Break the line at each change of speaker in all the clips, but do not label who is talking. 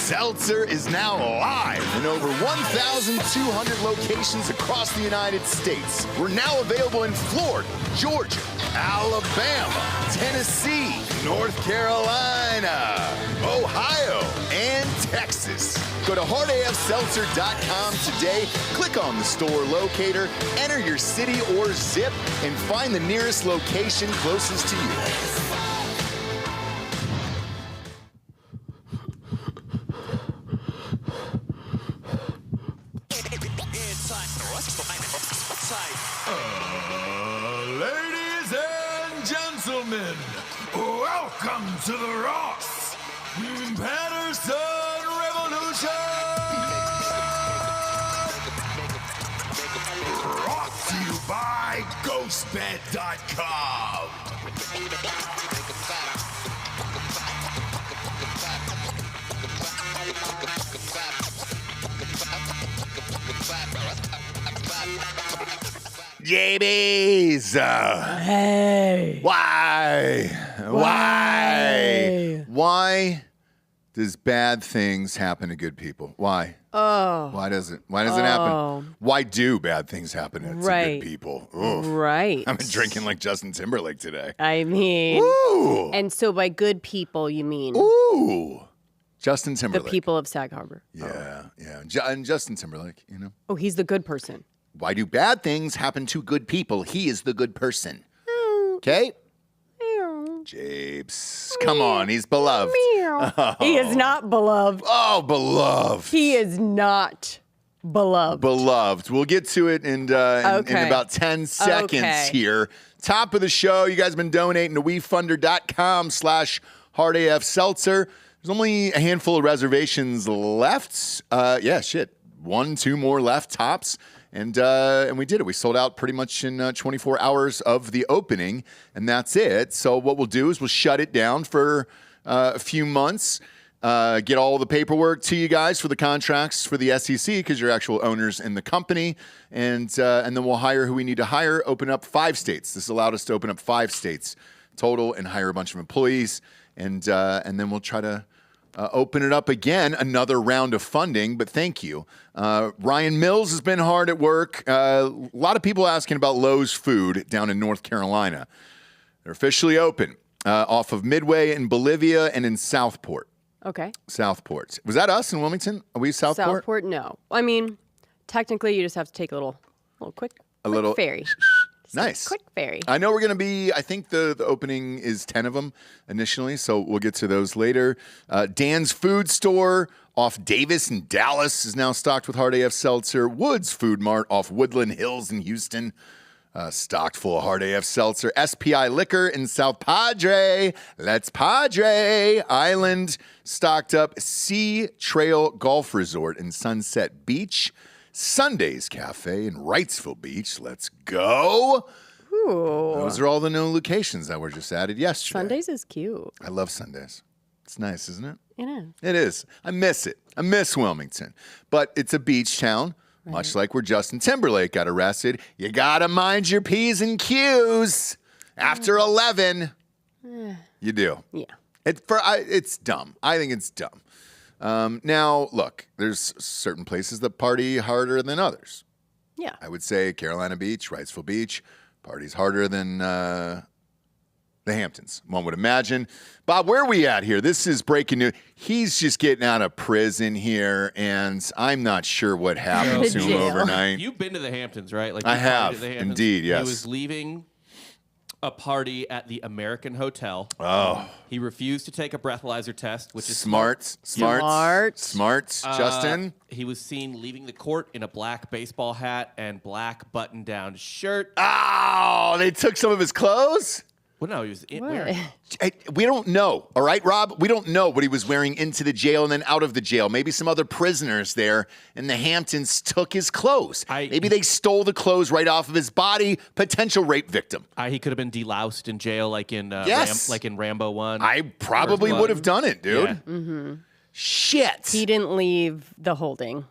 Seltzer is now live in over 1,200 locations across the United States. We're now available in Florida, Georgia, Alabama, Tennessee, North Carolina, Ohio, and Texas. Go to hardafseltzer.com today, click on the store locator, enter your city or zip, and find the nearest location closest to you.
Ladies and gentlemen, welcome to the Ross Patterson Revolution! Brought to you by GhostBed.com.
JB's.
Hey.
Why does bad things happen to good people? Why?
Oh.
Why does it happen? Why do bad things happen to good people? Oof.
Right.
I've been drinking like Justin Timberlake today.
I mean.
Ooh.
And so by good people, you mean
Ooh. Justin
the
Timberlake.
people of Sag Harbor.
Yeah. And Justin Timberlake, you know.
Oh, he's the good person.
Why do bad things happen to good people? He is the good person. Okay? Jabes. Come on, he's beloved.
Oh. He is not beloved.
Oh, beloved.
He is not beloved.
Beloved. We'll get to it in about 10 seconds here. Top of the show, you guys have been donating to wefunder.com/hardafseltzer. There's only a handful of reservations left. 1, 2 more left, tops. And we did it. We sold out pretty much in 24 hours of the opening, and that's it. So what we'll do is we'll shut it down for a few months, get all the paperwork to you guys for the contracts for the SEC because you're actual owners in the company, and then we'll hire who we need to hire, open up 5 states. This allowed us to open up 5 states total and hire a bunch of employees, and then we'll try to open it up again, another round of funding, but thank you. Ryan Mills has been hard at work. A lot of people asking about Lowe's Food down in North Carolina. They're officially open off of Midway in Bolivia and in Southport.
Okay.
Southport. Was that us in Wilmington? Are we Southport?
Southport, no. I mean, technically, you just have to take a little quick ferry.
Nice.
Quick ferry.
I know we're going to be, I think the opening is 10 of them initially, so we'll get to those later. Dan's Food Store off Davis in Dallas is now stocked with Hard AF Seltzer. Woods Food Mart off Woodland Hills in Houston, stocked full of Hard AF Seltzer. SPI Liquor in South Padre. Let's Padre Island, stocked up. Sea Trail Golf Resort in Sunset Beach. Sundays Cafe in Wrightsville Beach. Let's go.
Ooh.
Those are all the new locations that were just added yesterday.
Sundays is cute.
I love Sundays. It's nice, isn't it?
It is.
It is. I miss it. I miss Wilmington. But it's a beach town, much like where Justin Timberlake got arrested. You got to mind your P's and Q's. After 11, you do.
Yeah.
It's dumb. I think it's dumb. Now, look, there's certain places that party harder than others.
Yeah.
I would say Carolina Beach, Wrightsville Beach, parties harder than the Hamptons, one would imagine. Bob, where are we at here? This is breaking news. He's just getting out of prison here, and I'm not sure what happened to him overnight.
You've been to the Hamptons, right? Like
I have, indeed, yes.
He was leaving a party at the American Hotel.
Oh.
He refused to take a breathalyzer test, which is
Smart. Justin.
He was seen leaving the court in a black baseball hat and black button-down shirt.
Oh, they took some of his clothes?
Well, no, he was
What?
We don't know, all right, Rob? We don't know what he was wearing into the jail and then out of the jail. Maybe some other prisoners there in the Hamptons took his clothes. Maybe they stole the clothes right off of his body. Potential rape victim.
He could have been deloused in jail like in
Yes.
in Rambo 1.
I probably would have done it, dude.
Yeah.
Mm-hmm.
Shit.
He didn't leave the holding.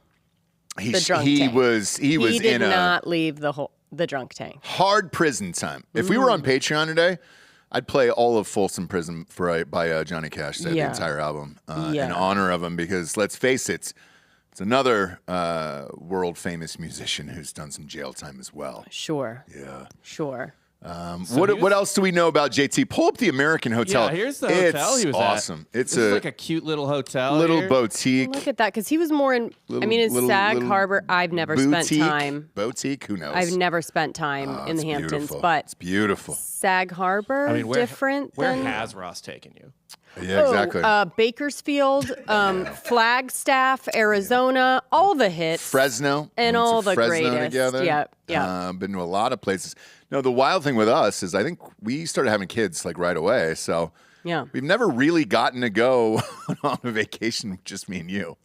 The drunk
he
tank.
was
He
in
did
a
not leave the drunk tank.
hard prison time. If we were on Patreon today, I'd play all of Folsom Prison by Johnny Cash, the
Yeah.
entire album, in
Yeah.
honor of him, because let's face it, it's another world famous musician who's done some jail time as well.
Sure.
Yeah.
Sure.
What else do we know about JT? Pull up the American Hotel.
Yeah, here's the hotel
it's
he was
awesome.
at.
It's
This is like a cute little hotel.
little
here.
boutique.
Look at that, because he was more in.
Little-
in
little-
Sag
little
Harbor. I've never spent
boutique.
time.
Boutique? Who knows?
I've never spent time in
It's
the Hamptons,
beautiful.
but
It's beautiful.
Sag Harbor,
I mean, where,
different
where
than
has Ross taken you?
Yeah, exactly.
Bakersfield, Flagstaff, Arizona, all the hits.
Fresno.
And
Went to
all the
Fresno
greatest.
together.
Yep, yep.
Been to a lot of places. No, the wild thing with us is I think we started having kids like right away. So
Yeah.
we've never really gotten to go on a vacation with just me and you,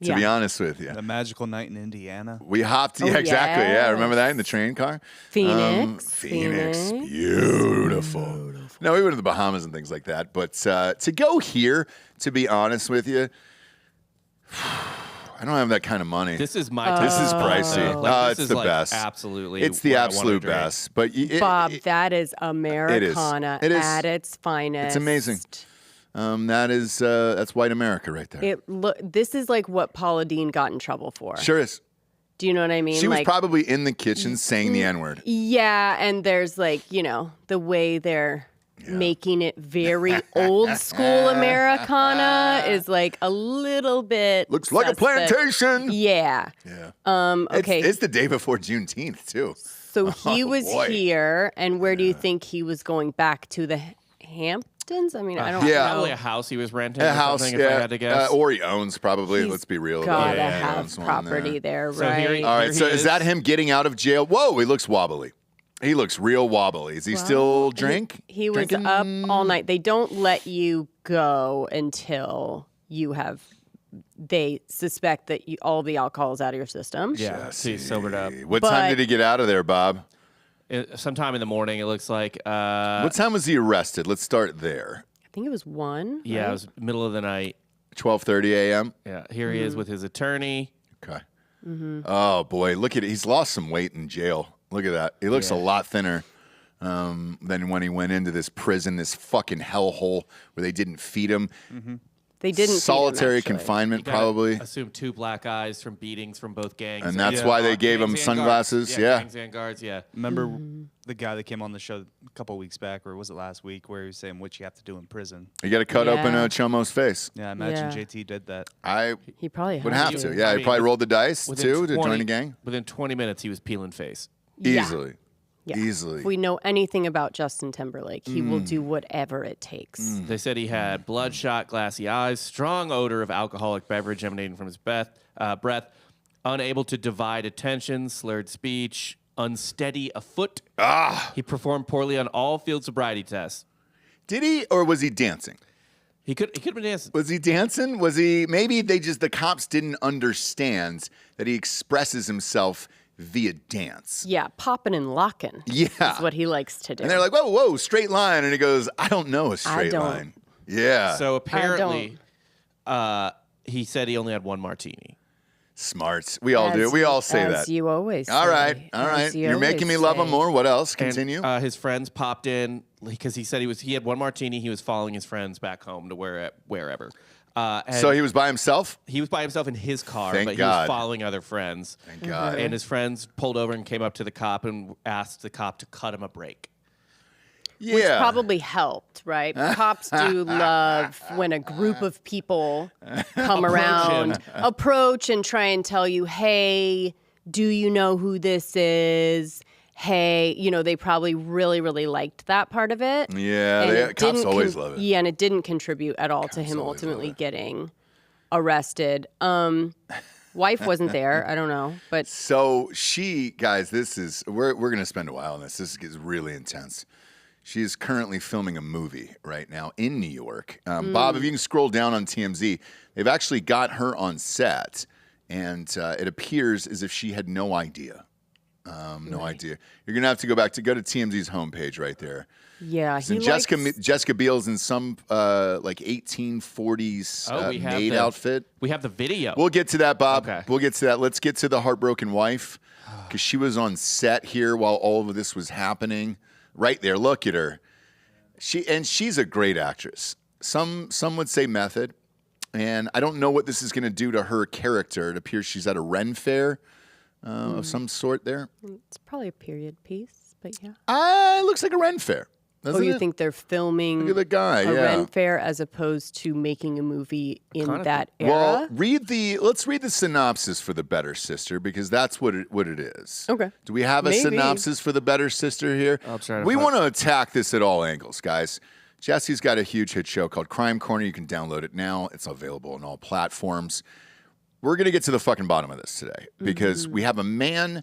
to be
Yeah.
honest with you.
The magical night in Indiana.
We hopped. Yeah, exactly. Yeah, remember that in the
yes.
train car?
Phoenix.
Phoenix. Beautiful. No, we went to the Bahamas and things like that. But to go here, to be honest with you, I don't have that kind of money.
This is my type
This is
of
pricey.
stuff, though. Like,
It's
this is
the
like
best.
Absolutely.
It's the
what I wanna
absolute
drink.
best. But
Bob, that is Americana
It is.
at its finest.
It's amazing. That's white America right there.
This is like what Paula Deen got in trouble for.
Sure is.
Do you know what I mean?
She was
like,
probably in the kitchen saying the N-word.
yeah, and there's like, the way they're making it very old school Americana is like a little bit
Looks like a
suspect.
plantation.
Yeah.
Yeah.
Okay.
It's the day before Juneteenth, too.
So he was
boy.
here, and where do you think he was going back to the Hamptons? I mean, I don't
Yeah.
know.
Probably a house he was renting.
A
or
house,
something, if I had to guess.
or he owns probably.
He's
Let's be real
gotta
about it. He
have
owns one
property there,
So
right?
here he-
All right,
Here
so
he
is that him getting out of jail? Whoa, he looks wobbly. He looks real wobbly. Is he still drink?
He was
Drinking?
up all night. They don't let you go until you have. They suspect that all the alcohol is out of your system.
Yeah, so he's sobered up.
What time
But-
did he get out of there, Bob?
Sometime in the morning, it looks like.
What time was he arrested? Let's start there.
I think it was 1.
Yeah,
right?
it was middle of the night.
12:30 a.m.
Yeah, here he is with his attorney.
Okay.
Mm-hmm.
Oh boy, look at it. He's lost some weight in jail. Look at that. He looks a lot thinner than when he went into this prison, this fucking hellhole where they didn't feed him.
They didn't feed him,
Solitary
actually.
confinement,
Gotta
probably.
Assume 2 black eyes from beatings from both gangs.
And that's
Yeah.
why they gave him
Gangs and
sunglasses.
guards.
Yeah.
Gangs and guards, yeah.
Remember the guy that came on the show a couple weeks back, or was it last week, where he was saying what you have to do in prison?
You got to cut open
Yeah.
Chomo's face.
Yeah, I imagine
Yeah.
JT did that.
I
He probably
would
had
have to. Yeah,
I
he
mean,
probably rolled the dice
Within
too to
20
join a gang.
Within 20 minutes, he was peeling face.
Yeah.
Easily.
Yeah.
Easily.
If we know anything about Justin Timberlake, he will do whatever it takes.
They said he had bloodshot, glassy eyes, strong odor of alcoholic beverage emanating from his breath, unable to divide attention, slurred speech, unsteady afoot. He performed poorly on all field sobriety tests.
Did he, or was he dancing?
He could have been dancing.
Was he dancing? Was he? Maybe the cops didn't understand that he expresses himself via dance.
Yeah, popping and locking.
Yeah.
Is what he likes to do.
And they're like, whoa, whoa, straight line. And he goes, I don't know a straight
don't.
line. Yeah.
So apparently, he said he only had 1 martini.
Smart. We all do. We all say
as
that.
you always say.
All right. All right.
As you
You're making me
always
love
say.
him more. What else?
And,
Continue.
his friends popped in because he said he had 1 martini. He was following his friends back home to wherever. And
So he was by himself?
he was by himself in his car,
Thank
but he
God.
was following other friends.
Thank God.
And his friends pulled over and came up to the cop and asked the cop to cut him a break.
Yeah.
Which probably helped, right? Cops do love when a group of people come around, approach and try and tell you, hey, do you know who this is? Hey, they probably really, really liked that part of it.
Yeah,
And it
cops
didn't
always love it.
Yeah, and it didn't contribute at all to him
always love
ultimately
it.
getting arrested. Wife wasn't there. I don't know, but
So she, guys, we're going to spend a while on this. This gets really intense. She is currently filming a movie right now in New York. Bob, if you can scroll down on TMZ, they've actually got her on set, and it appears as if she had no idea. No idea. You're going to have to go to TMZ's homepage right there.
yeah,
So
he
Jessica Biel's in some like 1840s
we have
maid
the-
outfit.
We have the video.
We'll get to that, Bob.
Okay.
We'll get to that. Let's get to the heartbroken wife because she was on set here while all of this was happening. Right there. Look at her. She's a great actress. Some would say method, and I don't know what this is going to do to her character. It appears she's at a Ren fair of some sort there.
It's probably a period piece, but yeah.
It looks like a Ren fair.
Oh, you think they're filming
Look at the guy,
a
yeah.
Ren fair as opposed to making a movie in that era?
Well, let's read the synopsis for The Better Sister, because that's what it is.
Okay.
Do we have a
Maybe.
synopsis for The Better Sister here?
I'll try to
We
find-
want to attack this at all angles, guys. Jessie's got a huge hit show called Crime Corner. You can download it now. It's available on all platforms. We're going to get to the fucking bottom of this today because we have a man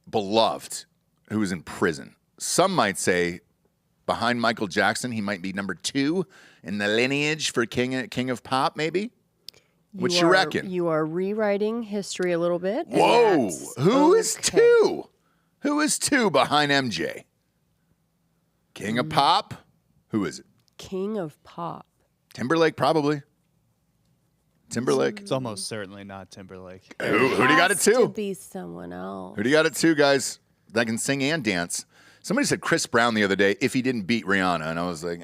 beloved who is in prison. Some might say behind Michael Jackson, he might be number 2 in the lineage for King of Pop, maybe? What you reckon?
You are rewriting history a little bit. and
Whoa.
that's
Who is
okay.
2? Who is 2 behind MJ? King of Pop? Who is it?
King of Pop.
Timberlake, probably. Timberlake.
It's almost certainly not Timberlake.
Who do you got it
Has to
to?
be someone else.
Who do you got it to, guys? That can sing and dance. Somebody said Chris Brown the other day if he didn't beat Rihanna, and I was like,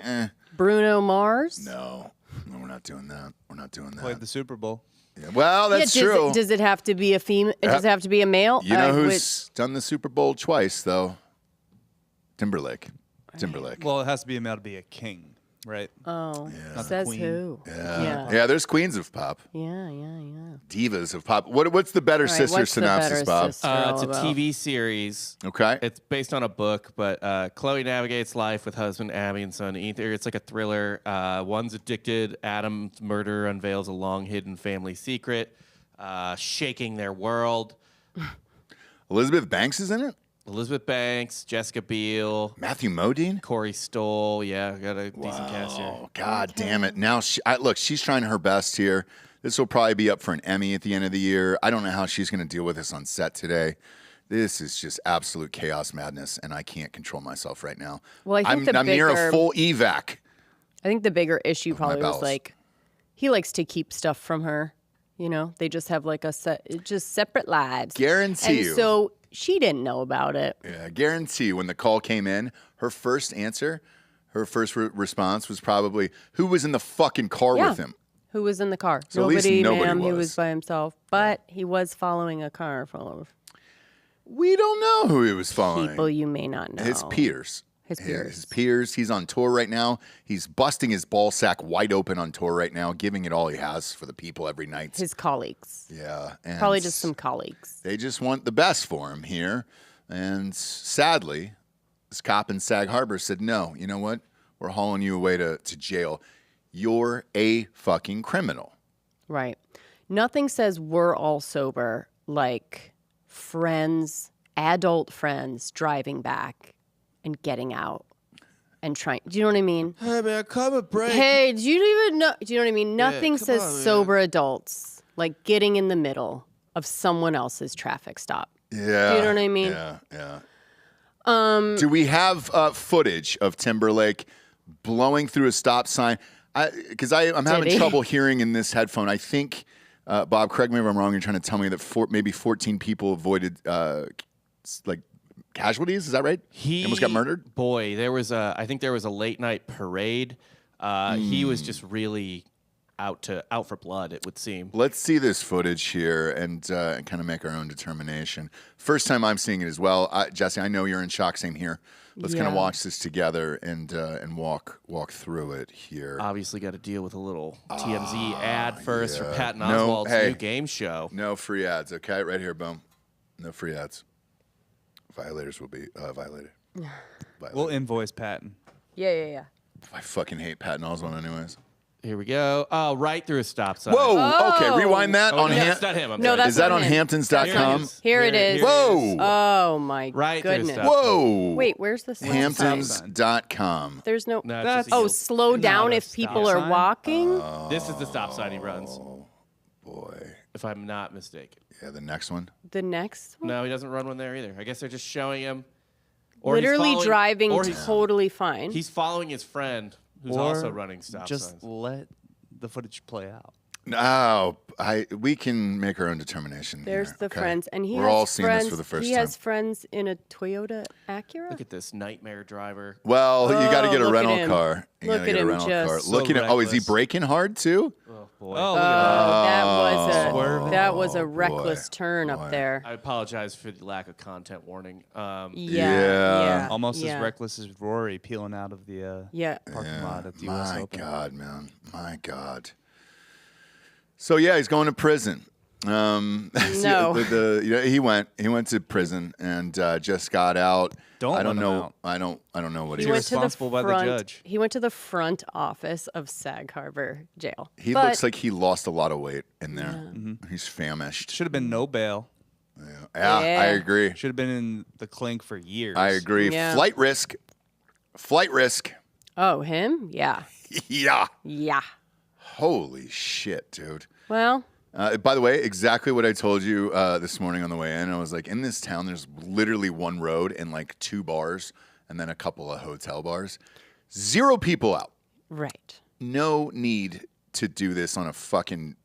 Bruno Mars?
no, we're not doing that. We're not doing
Played
that.
the Super Bowl.
Yeah, well, that's true.
Does it have to be a female? Does it have to be a male?
You know
I would-
who's done the Super Bowl twice, though? Timberlake.
Well, it has to be a male to be a king, right?
Oh,
Not the
says
queen.
who? Yeah.
Yeah, there's queens of pop,
Yeah.
divas of pop. What's the Better
All right,
Sister
what's the
synopsis,
Better
Bob?
Sister
It's
all
a
about?
TV series.
Okay.
It's based on a book, but Chloe navigates life with husband Abby and son Ether. It's like a thriller. One's addicted. Adam's murder unveils a long-hidden family secret, shaking their world.
Elizabeth Banks is in it?
Elizabeth Banks, Jessica Biel,
Matthew Modine?
Corey Stoll. Yeah, got a decent cast here.
Oh, God damn it. Now, look, she's trying her best here. This will probably be up for an Emmy at the end of the year. I don't know how she's going to deal with this on set today. This is just absolute chaos madness, and I can't control myself right now.
Well, I think
I'm near a full evac.
I think the bigger issue probably was
bowels.
like he likes to keep stuff from her. You know, they just have like just separate lives.
Guarantee
and
you.
so she didn't know about it.
Yeah, I guarantee you when the call came in, her first answer, her first response was probably, who was in the fucking car with him?
Who was in the car?
So at least nobody
ma'am. He
was.
was by himself, but he was following a car full of
We don't know who he was following.
people you may not know.
His peers.
His peers.
His peers. He's on tour right now. He's busting his ball sack wide open on tour right now, giving it all he has for the people every night.
His colleagues.
Yeah. And
Probably just some colleagues.
They just want the best for him here. And sadly, this cop in Sag Harbor said, no, you know what? We're hauling you away to jail. You're a fucking criminal.
Right. Nothing says we're all sober like friends, adult friends driving back and getting out and trying. Do you know what I mean?
Hey man, come a break.
Hey, do you even know? Do you know what I mean? Nothing
come
says
on, man.
sober adults like getting in the middle of someone else's traffic stop.
Yeah.
Do you know what I mean?
Yeah. Do we have footage of Timberlake blowing through a stop sign? Because I'm having
he?
trouble hearing in this headphone. I think, Bob, correct me if I'm wrong. You're trying to tell me that maybe 14 people avoided casualties. Is that right? He almost got murdered.
Boy, I think there was a late night parade. He was just really out for blood, it would seem.
Let's see this footage here and kind of make our own determination. First time I'm seeing it as well. Jessie, I know you're in shock. Same here. Let's kind of
Yeah.
watch this together and walk through it here.
Obviously got to deal with a little TMZ ad first for Patton
No,
Oswalt's
hey.
new game show.
No free ads, okay? Right here, boom. No free ads. Violators will be violated.
We'll invoice Patton.
Yeah.
I fucking hate Patton Oswalt anyways.
Here we go. Oh, right through a stop sign.
Whoa, okay, rewind that
Oh,
on
that's not him. I'm
No,
sorry.
that's
Is that
not
on
him.
Hamptons.com?
Here it is.
Whoa.
Oh my
Right through a
goodness.
stop.
Whoa.
Wait, where's the stop sign?
Hamptons.com.
There's no.
No, it's
That's-
just a
Oh,
yield.
slow
Not
down
a
if people
stop
are
sign?
walking.
This is the stop sign he runs,
Boy.
if I'm not mistaken.
Yeah, the next one.
The next one.
No, he doesn't run one there either. I guess they're just showing him. Or he's
Literally
following-
driving
or he's,
totally fine.
he's following his friend who's
Or
also running stop
just
signs.
let the footage play out.
No, we can make our own determination.
There's
here,
the
okay?
friends, and
We're all seeing this for the first
He
time.
has friends in a Toyota Acura.
Look at this nightmare driver.
Well, you got to get a
look at
rental
him.
car. You
Look
gotta
at
get a
him
rental car.
just-
Looking at. Oh, is he
reckless.
braking hard too?
Oh boy.
Oh, look at that.
Oh, that was a
boy.
reckless turn
Boy.
up there.
I apologize for the lack of content warning.
Yeah.
Almost
yeah.
as reckless as Rory peeling out of the
Yeah.
parking lot at the U.S.
My
Open.
God, man. My God. So yeah, he's going to prison.
No.
He went to prison and just got out.
Don't
I don't
let him
know.
out.
I don't know what
He
he
went
is.
to the
responsible by the
front.
judge.
He went to the front office of Sag Harbor Jail.
He
But-
looks like he lost a lot of weight in there. He's famished.
Should have been no bail.
Yeah, I
Yeah.
agree.
Should have been in the clink for years.
I agree.
Yeah.
Flight risk.
Oh, him? Yeah.
Yeah.
Yeah.
Holy shit, dude.
Well,
By the way, exactly what I told you this morning on the way in. I was like, in this town, there's literally one road and like 2 bars and then a couple of hotel bars. 0 people out.
right.
No need to do this on a fucking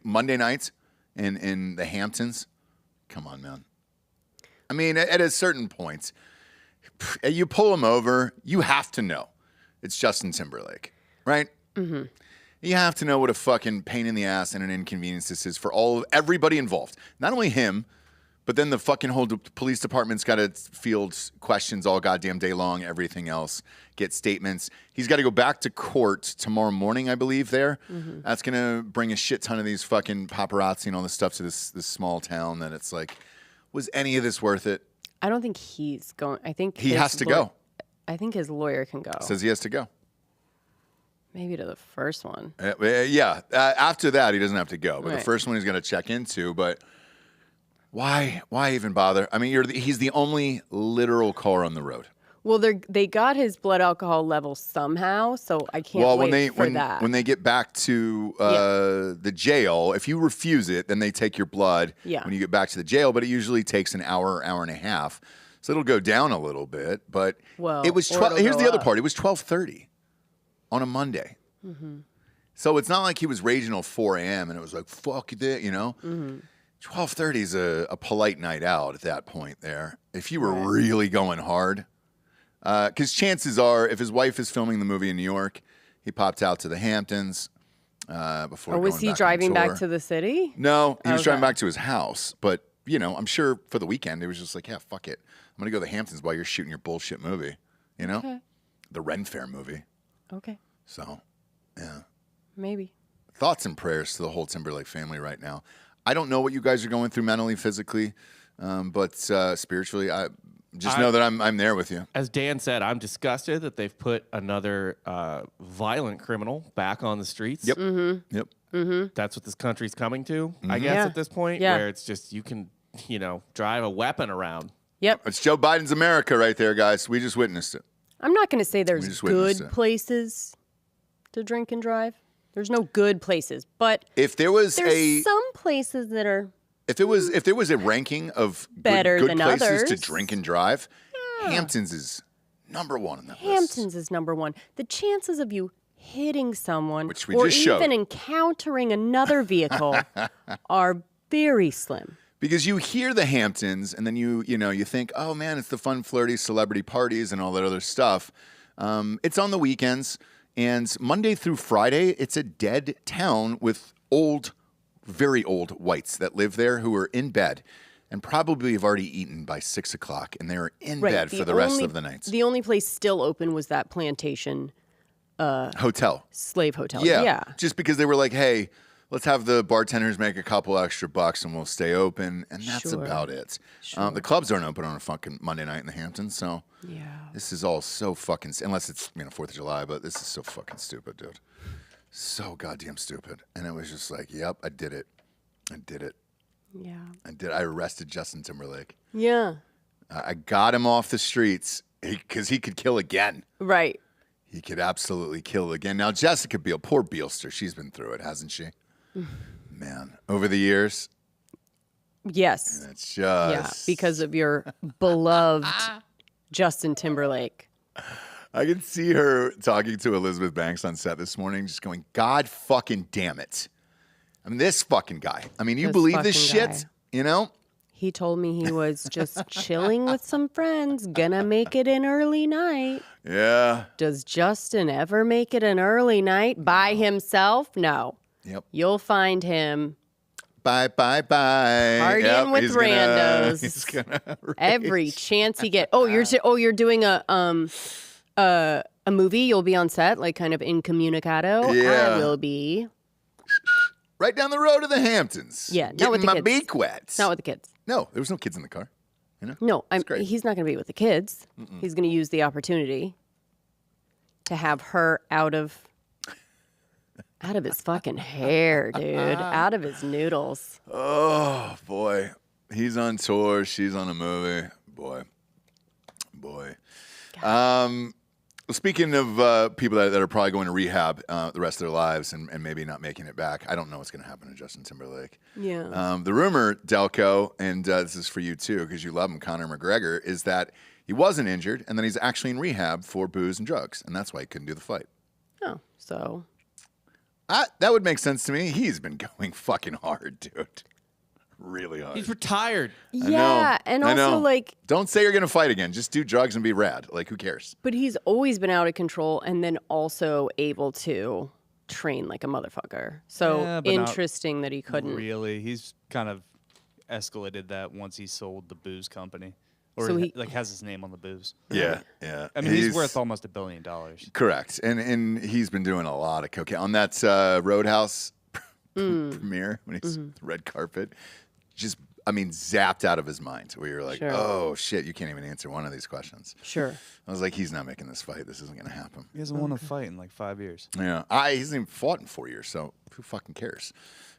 Monday night in the Hamptons. Come on, man. I mean, at a certain point, you pull him over, you have to know it's Justin Timberlake, right? Mm-hmm. You have to know what a fucking pain in the ass and an inconvenience this is for everybody involved. Not only him, but then the fucking whole police department's got to field questions all goddamn day long, everything else, get statements. He's got to go back to court tomorrow morning, I believe, there. Mm-hmm. That's going to bring a shit ton of these fucking paparazzi and all this stuff to this small town that it's like, was any of this worth it?
I don't think he's going. I think
He
his
has to go.
I think his lawyer can go.
Says he has to go.
Maybe to the first one.
Yeah. After that, he doesn't have to go. But the
Right.
first one he's going to check into. But why even bother? I mean, he's the only literal car on the road.
Well, they got his blood alcohol level somehow, so I can't wait for that.
When they get back to the jail, if you refuse it, then they take your blood
Yeah.
when you get back to the jail. But it usually takes an hour and a half, so it'll go down a little bit. But
Well,
it was
or
12.
it'll
Here's
go
the other
up.
part. It was 12:30 on a Monday.
Mm-hmm.
So it's not like he was raging till 4 a.m. and it was like fuck that, you know. 12:30 is a polite night out at that point. There, if you were really going hard. Because chances are, if his wife is filming the movie in New York, he popped out to the Hamptons before.
Or was
going
he
back on
driving back
tour.
to the city?
No, he was driving
Okay.
back to his house. But I'm sure for the weekend, it was just like, yeah, fuck it, I'm gonna go to the Hamptons while you're shooting your bullshit movie. You know,
Okay.
the Ren Fair movie.
Okay.
So, yeah.
Maybe.
Thoughts and prayers to the whole Timberlake family right now. I don't know what you guys are going through mentally, physically, but spiritually, I just know that I'm there with you.
As Dan said, I'm disgusted that they've put another violent criminal back on the streets.
Yep.
Mm-hmm.
Yep.
That's what this country's coming to, I guess,
Yeah.
at this point,
Yeah.
where it's just you can, drive a weapon around.
Yep.
It's Joe Biden's America right there, guys. We just witnessed it.
I'm not going to say there's
just witnessed
good
it.
places to drink and drive. There's no good places, but
If there was
there's some places that are
if there was a ranking of
Better
good
than
places to
others.
drink and drive, Hamptons is number one on that list.
Hamptons is number one. The chances of you hitting someone
Which we
or
just showed.
even encountering another vehicle are very slim.
Because you hear the Hamptons and then you think, oh man, it's the fun, flirty celebrity parties and all that other stuff. It's on the weekends, and Monday through Friday, it's a dead town with very old whites that live there who are in bed and probably have already eaten by 6 o'clock, and they're in bed for the rest of the nights.
The only place still open was that plantation
Hotel.
slave hotel.
Yeah. Just because they were like, hey, let's have the bartenders make a couple extra bucks and we'll stay open. And that's
Sure.
about it. The clubs aren't open on a fucking Monday night in the Hamptons. So
Yeah.
this is all so fucking, unless it's, 4th of July, but this is so fucking stupid, dude. So goddamn stupid. And it was just like, yep, I did it. I did it.
Yeah.
I arrested Justin Timberlake.
Yeah.
I got him off the streets because he could kill again.
Right.
He could absolutely kill again. Now, Jessica Biel, poor Bielster, she's been through it, hasn't she? Man, over the years,
Yes.
it's just...
Yeah. Because of your beloved Justin Timberlake.
I can see her talking to Elizabeth Banks on set this morning, just going, God fucking damn it. I mean, this fucking guy. I mean, you
This
believe this
fucking
shit?
guy.
You know?
He told me he was just chilling with some friends, gonna make it an early night.
Yeah.
Does Justin ever make it an early night by himself? No.
Yep.
You'll find him
Bye, bye, bye.
Partying with
he's
randos.
He's gonna
every chance he get. You're doing a movie. You'll be on set, like kind of incommunicado.
Yeah.
I will be.
right down the road to the Hamptons.
Yeah, not
getting
with the
my
kids.
beak wet.
Not with the kids.
No, there was no kids in the car.
No,
great.
he's not going to be with the kids. He's going to use the opportunity to have her out of his fucking hair, dude. Out of his noodles.
Oh boy, he's on tour. She's on a movie. Boy. Speaking of people that are probably going to rehab the rest of their lives and maybe not making it back, I don't know what's going to happen to Justin Timberlake.
Yeah.
The rumor, Delco, and this is for you too because you love him, Conor McGregor, is that he wasn't injured and then he's actually in rehab for booze and drugs, and that's why he couldn't do the fight.
Oh, so
That would make sense to me. He's been going fucking hard, dude. Really hard.
He's retired.
yeah, and
I
also
know.
like,
Don't say you're going to fight again. Just do drugs and be rad. Like, who cares?
but he's always been out of control, and then also able to train like a motherfucker. So
Yeah, but not
interesting that he couldn't.
Really, he's kind of escalated that once he sold the booze company, or
So he-
like has his name on the booze.
Yeah.
I mean, he's worth almost $1 billion.
Correct. And he's been doing a lot of cocaine. On that Roadhouse premiere, when he's the red carpet, just, I mean, zapped out of his mind, where you're like,
Sure.
oh, shit, you can't even answer one of these questions.
Sure.
I was like, he's not making this fight. This isn't going to happen.
He hasn't won a fight in like 5 years.
Yeah. He hasn't even fought in 4 years, so who fucking cares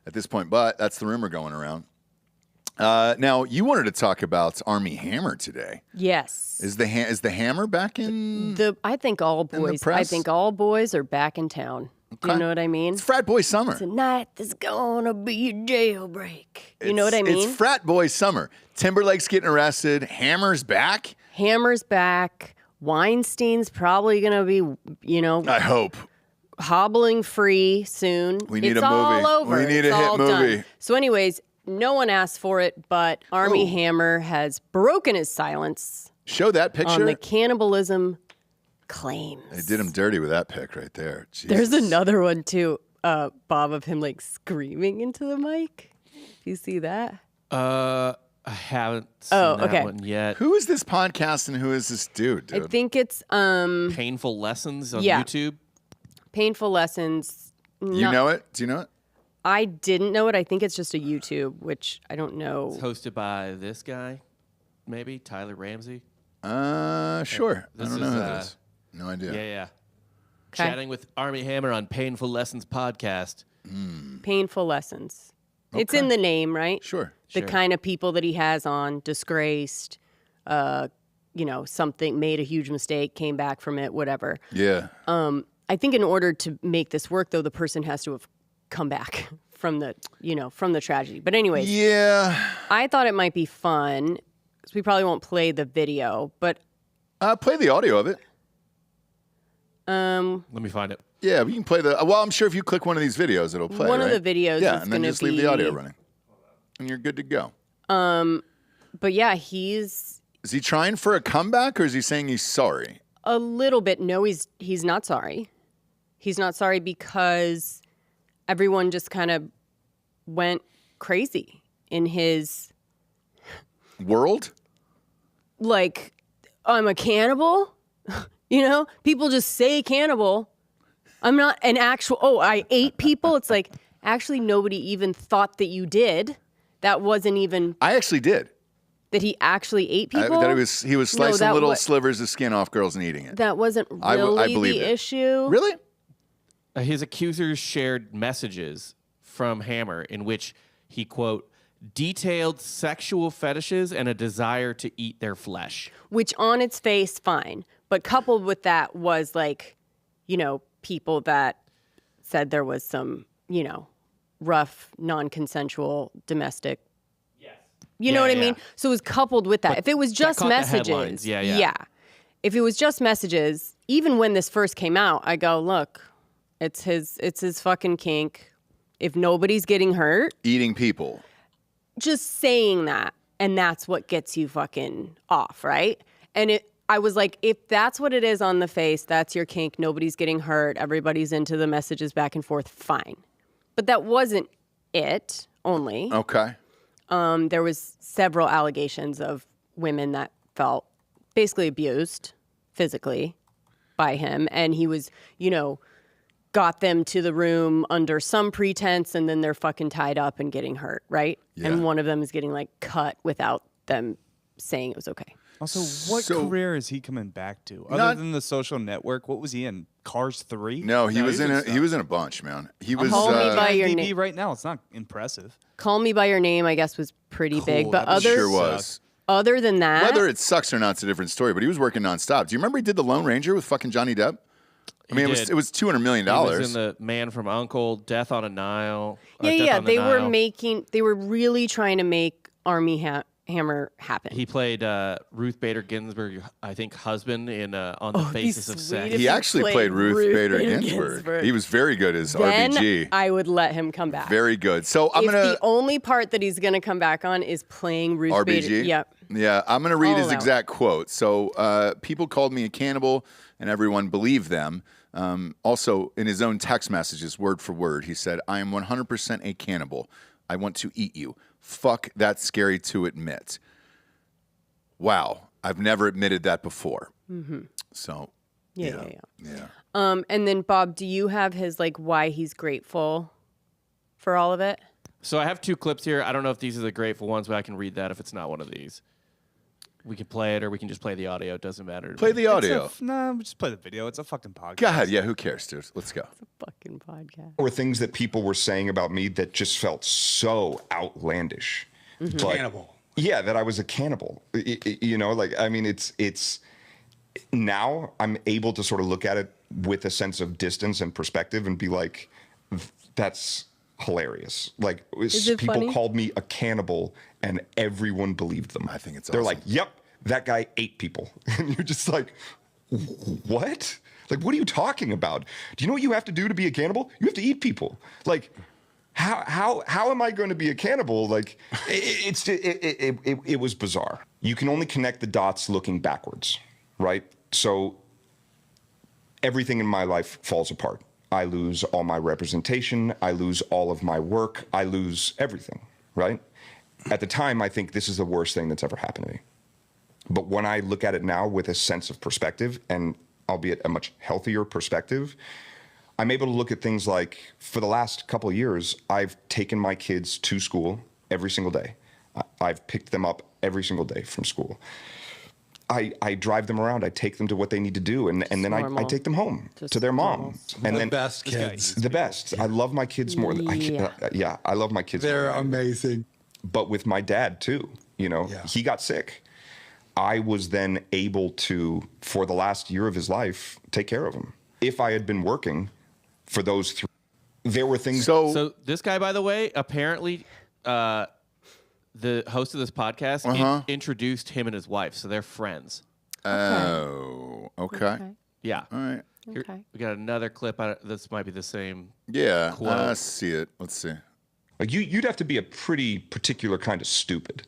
at this point? But that's the rumor going around. Now, you wanted to talk about Armie Hammer today.
Yes.
Is the Hammer back in?
I think all
the
boys. I
press?
think all boys are back in town. Do you
Okay.
know what I mean?
It's frat boy summer.
Tonight there's gonna be a jailbreak. You know what I mean?
It's frat boy summer. Timberlake's getting arrested. Hammer's back.
Hammer's back. Weinstein's probably gonna be,
I hope.
hobbling free soon.
We need
it's
a
all
movie.
over.
We need
It's
a hit
all
movie.
Done. So, anyways, no one asked for it, but Armie
Ooh.
Hammer has broken his silence
Show that
on
picture.
the cannibalism claims.
They did him dirty with that pic right there.
There's
Jesus.
another one too, Bob, of him like screaming into the mic. Do you see that?
I haven't seen
Oh,
that
okay.
one yet.
Who is this podcast and who is this dude?
I think it's
Painful Lessons on
Yeah.
YouTube.
Painful Lessons.
You know it? Do you know it?
I didn't know it. I think it's just a YouTube, which I don't know.
It's hosted by this guy, maybe Tyler Ramsey.
Sure. I
This
don't know
is,
who that is. No idea.
Yeah.
Okay.
Chatting with Armie Hammer on Painful Lessons podcast.
Painful Lessons. It's in the name, right?
Sure.
The kind of people that he has on, disgraced, something, made a huge mistake, came back from it, whatever.
Yeah.
I think in order to make this work, though, the person has to have come back from the tragedy. But anyways,
Yeah.
I thought it might be fun because we probably won't play the video, but
Play the audio of it.
Let me find it.
Yeah, we can play the. Well, I'm sure if you click one of these videos, it'll play.
One of
right?
the videos
Yeah,
is
and then
gonna
just leave the audio
be-
running, and you're good to go.
but yeah, he's
Is he trying for a comeback, or is he saying he's sorry?
a little bit. No, he's not sorry. He's not sorry because everyone just kind of went crazy in his
World?
like, I'm a cannibal. People just say cannibal. I'm not an actual. Oh, I ate people. It's like actually nobody even thought that you did. That wasn't even
I actually did.
that he actually ate
I
people.
thought he was slicing
that
little
wa-
slivers of skin off girls and eating it.
That wasn't
I
really
believe
the
it.
issue.
Really?
His accusers shared messages from Hammer in which he, quote, detailed sexual fetishes and a desire to eat their flesh.
Which on its face, fine. But coupled with that was like, people that said there was some, rough, non-consensual domestic. Yes. You know
Yeah,
what I
yeah.
mean? So it was coupled with that. If it was just
caught the
messages.
headlines. Yeah.
If it was just messages, even when this first came out, I go, look, it's his fucking kink. if nobody's getting hurt,
Eating people.
just saying that, and that's what gets you fucking off, right? And I was like, if that's what it is on the face, that's your kink, nobody's getting hurt, everybody's into the messages back and forth, fine. But that wasn't it only.
Okay.
There was several allegations of women that felt basically abused physically by him, and he was, got them to the room under some pretense, and then they're fucking tied up and getting hurt, right?
Yeah.
And one of them is getting like cut without them saying it was okay.
Also, what career is he coming back to? Other than The Social Network, what was he in? Cars 3?
No, he was in a bunch, man. He was
Call Me by Your
IMDb
Name.
right now. It's not impressive.
Call Me by Your Name, I guess, was pretty big, but
sure was.
other than that,
Whether it sucks or not, it's a different story. But he was working nonstop. Do you remember he did The Lone Ranger with fucking Johnny Depp? I mean,
did.
it was $200 million.
He was in The Man from U.N.C.L.E., Death on a Nile.
yeah, they were really trying to make Armie Hammer happen.
He played Ruth Bader Ginsburg, I think, husband in On the Basis of Sex.
if
He actually played Ruth Bader
Ginsburg.
Ginsburg. He was very good as
Then
RBG.
I would let him come back.
Very good. So I'm
if
gonna
the only part that he's gonna come back on is playing Ruth Bader.
RBG.
Yep.
Yeah, I'm gonna read
I'll
his
allow
exact quote. So people called me a cannibal, and everyone believed them. Also, in his own text messages, word for word, he said, "I am 100% a cannibal. I want to eat you. Fuck, that's scary to admit." Wow, I've never admitted that before. Mm-hmm. So,
Yeah.
yeah.
And then Bob, do you have his like why he's grateful for all of it?
So I have 2 clips here. I don't know if these are the grateful ones, but I can read that if it's not one of these. We can play it, or we can just play the audio. It doesn't matter.
Play the audio.
No, just play the video. It's a fucking podcast.
Go ahead. Yeah, who cares, dude? Let's go.
Fucking podcast.
Or things that people were saying about me that just felt so outlandish. But,
Cannibal.
yeah, that I was a cannibal. It's now I'm able to sort of look at it with a sense of distance and perspective and be like, that's hilarious. Like,
it
people
funny?
called me a cannibal and everyone believed them.
I think it's
They're
awesome.
like, yep, that guy ate people. And you're just like, what? Like, what are you talking about? Do you know what you have to do to be a cannibal? You have to eat people. Like, how am I going to be a cannibal? Like, it was bizarre. You can only connect the dots looking backwards, right? So everything in my life falls apart. I lose all my representation. I lose all of my work. I lose everything, right? At the time, I think this is the worst thing that's ever happened to me. But when I look at it now with a sense of perspective, and albeit a much healthier perspective, I'm able to look at things like, for the last couple of years, I've taken my kids to school every single day. I've picked them up every single day from school. I drive them around. I take them to what they need to do, and then I take them home to their moms. And then
Best kids.
the best. I love my kids more. I love my kids.
They're
more.
amazing.
But with my dad too, he got sick. I was then able to, for the last year of his life, take care of him. If I had been working for those 3, there were things.
So this guy, by the way, apparently the host of this podcast introduced him and his wife, so they're friends.
Oh, okay.
Yeah.
All right.
Here-
Okay.
we got another clip. This might be the same.
Yeah,
Quote.
I see it. Let's see.
Like you'd have to be a pretty particular kind of stupid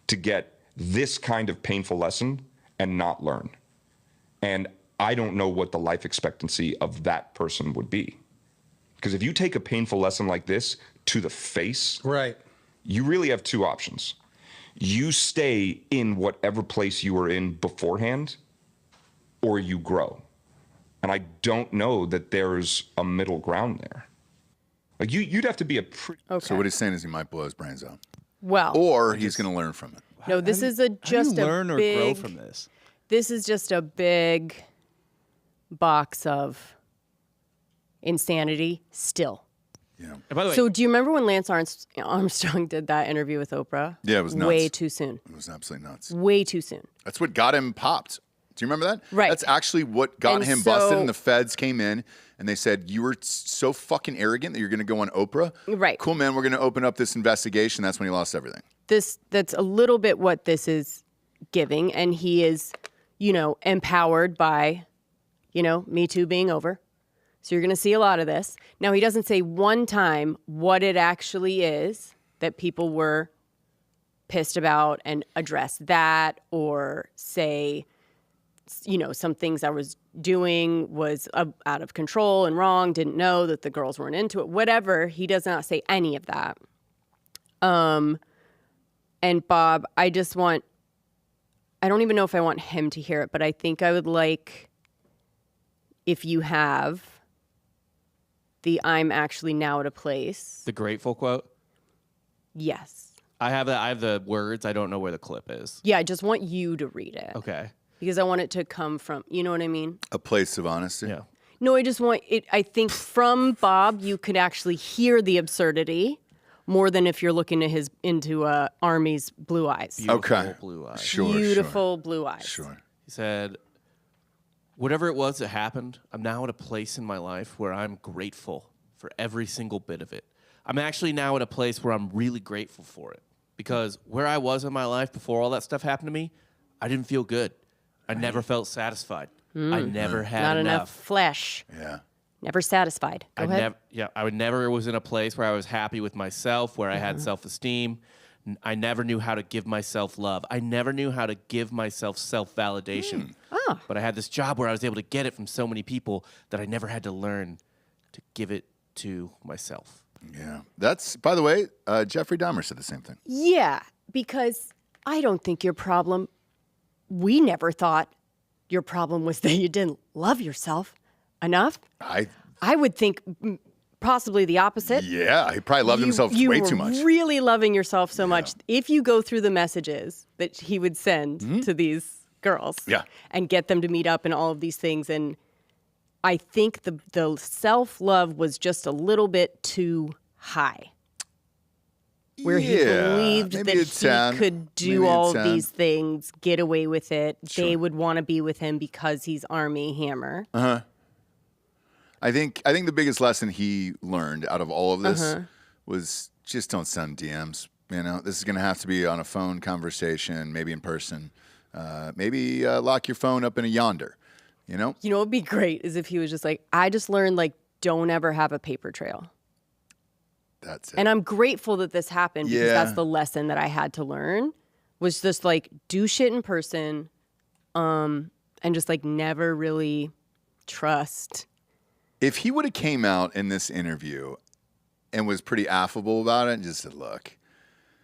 to get this kind of painful lesson and not learn. And I don't know what the life expectancy of that person would be. Because if you take a painful lesson like this to the face,
Right.
you really have 2 options. You stay in whatever place you were in beforehand, or you grow. And I don't know that there's a middle ground there. Like you'd have to be a pretty.
Okay.
So what he's saying is he might blow his brains out,
well,
or he's going to learn from it.
no, this is
How do
just
you
a
learn or
big.
grow from this?
This is just a big box of insanity still.
Yeah.
And by the way,
So do you remember when Lance Armstrong did that interview with Oprah?
Yeah, it was nuts.
Way too soon.
It was absolutely nuts.
Way too soon.
That's what got him popped. Do you remember that?
Right.
That's actually what got
And
him busted,
so-
and the feds came in and they said, you were so fucking arrogant that you're going to go on Oprah?
Right.
Cool, man. We're going to open up this investigation. That's when he lost everything.
That's a little bit what this is giving, and he is, empowered by, Me Too being over. So you're going to see a lot of this. Now, he doesn't say one time what it actually is that people were pissed about and address that, or say, some things I was doing was out of control and wrong, didn't know that the girls weren't into it, whatever. He does not say any of that. And Bob, I don't even know if I want him to hear it, but I think I would like if you have the "I'm actually now at a place."
The Grateful quote?
Yes.
I have the words. I don't know where the clip is.
Yeah, I just want you to read it.
Okay.
Because I want it to come from, you know what I mean?
A place of honesty.
Yeah.
No, I just want it. I think from Bob, you could actually hear the absurdity more than if you're looking into Armie's blue eyes.
Beautiful
Okay.
blue eyes.
Sure.
Beautiful blue eyes.
Sure.
He said, "Whatever it was that happened, I'm now at a place in my life where I'm grateful for every single bit of it. I'm actually now at a place where I'm really grateful for it. Because where I was in my life before all that stuff happened to me, I didn't feel good. I never felt satisfied. I never had
Not enough
enough.
flesh.
Yeah.
Never satisfied. Go ahead.
I never was in a place where I was happy with myself, where I had self-esteem. I never knew how to give myself love. I never knew how to give myself self-validation. But I had this job where I was able to get it from so many people that I never had to learn to give it to myself."
Yeah. That's, by the way, Jeffrey Dahmer said the same thing.
Yeah, because I don't think your problem, we never thought your problem was that you didn't love yourself enough. I would think possibly the opposite.
Yeah, he probably loved himself way too much.
You were really loving yourself so much. If you go through the messages that he would send to these girls and get them to meet up and all of these things, and I think the self-love was just a little bit too high. Where he believed that he could do all of these things, get away with it. Sure. They would want to be with him because he's Armie Hammer.
I think the biggest lesson he learned out of all of this was just don't send DMs. This is going to have to be on a phone conversation, maybe in person. Maybe lock your phone up in a yonder. You know what would be great is if he was just like, I just learned, don't ever have a paper trail. That's it. And I'm grateful that this happened because that's the lesson that I had to learn, was just do shit in person, and just never really trust. If he would have came out in this interview and was pretty affable about it and just said, look,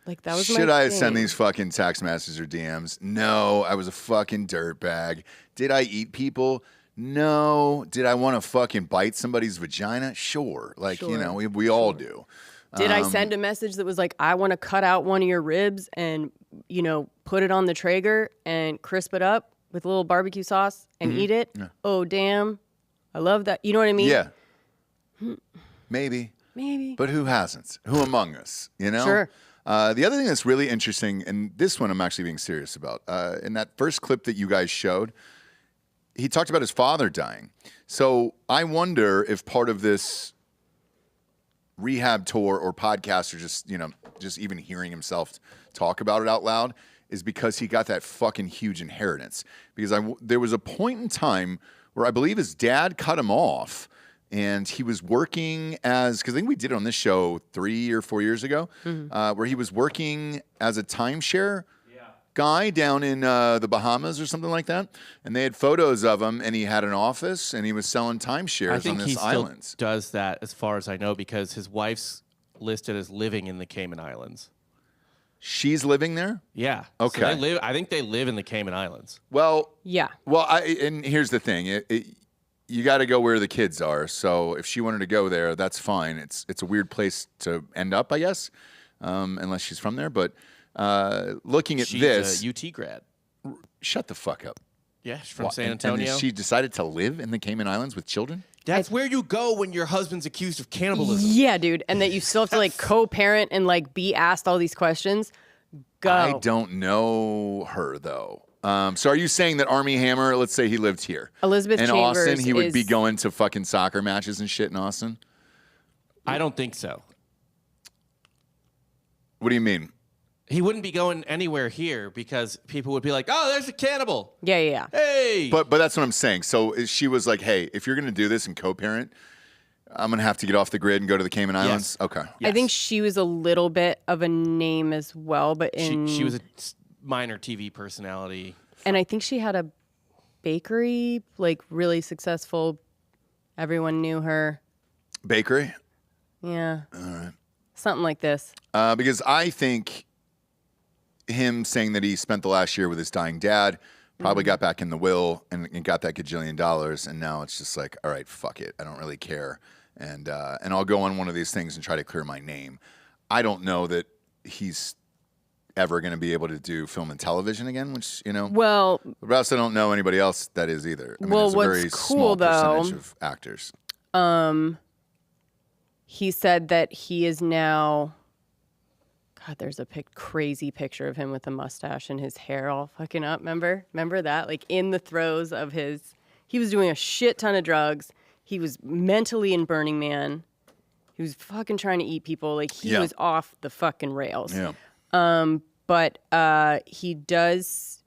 that was should I send these fucking text messages or DMs? No, I was a fucking dirtbag. Did I eat people? No. Did I want to fucking bite somebody's vagina? Sure. We all do. Did I send a message that was I want to cut out one of your ribs and, put it on the Traeger and crisp it up with a little barbecue sauce and eat it? Yeah. Oh, damn. I love that. You know what I mean? Yeah. Maybe. But who hasn't? Who among us? Sure. The other thing that's really interesting, and this one I'm actually being serious about, in that first clip that you guys showed, he talked about his father dying. So I wonder if part of this rehab tour or podcast, or just even hearing himself talk about it out loud, is because he got that fucking huge inheritance. Because there was a point in time where I believe his dad cut him off, and he was working because I think we did it on this show 3 or 4 years ago, where he was working as a timeshare guy down in the Bahamas or something like that. And they had photos of him, and he had an office, and he was selling timeshares on this island. Still
does that, as far as I know, because his wife's listed as living in the Cayman Islands.
She's living there?
Yeah.
Okay.
So I think they live in the Cayman Islands.
Well, yeah. Well, and here's the thing. You got to go where the kids are. So if she wanted to go there, that's fine. It's a weird place to end up, I guess, unless she's from there. But looking at this,
she's a UT grad.
Shut the fuck up.
Yeah, she's from San Antonio.
And she decided to live in the Cayman Islands with children?
That's where you go when your husband's accused of cannibalism.
Yeah, dude. And that you still have to co-parent and be asked all these questions. Go.
I don't know her though. So are you saying that Armie Hammer, let's say he lived here,
Elizabeth
in
Chambers
Austin, he would be going to fucking soccer matches and shit in Austin?
I don't think so.
What do you mean?
He wouldn't be going anywhere here because people would be like, "Oh, there's a cannibal."
Yeah.
Hey.
But that's what I'm saying. So she was like, "Hey, if you're gonna do this and co-parent, I'm gonna have to get off the grid and go to the Cayman Islands." Okay.
I think she was a little bit of a name as well, but
she was a minor TV personality.
And I think she had a bakery, like really successful. Everyone knew her.
Bakery.
Yeah.
All right.
Something like this.
Because I think him saying that he spent the last year with his dying dad probably got back in the will and got that gajillion dollars, and now it's just like, all right, fuck it, I don't really care, and I'll go on one of these things and try to clear my name. I don't know that he's ever going to be able to do film and television again, which
Well,
but also don't know anybody else that is either. I mean,
well,
there's a very
what's
small
cool, though,
percentage of actors.
he said that he is now. God, there's a crazy picture of him with a mustache and his hair all fucking up. Remember that? Like in the throes of he was doing a shit ton of drugs. He was mentally in Burning Man. He was fucking trying to eat people. Like he was off the fucking rails.
Yeah.
But he's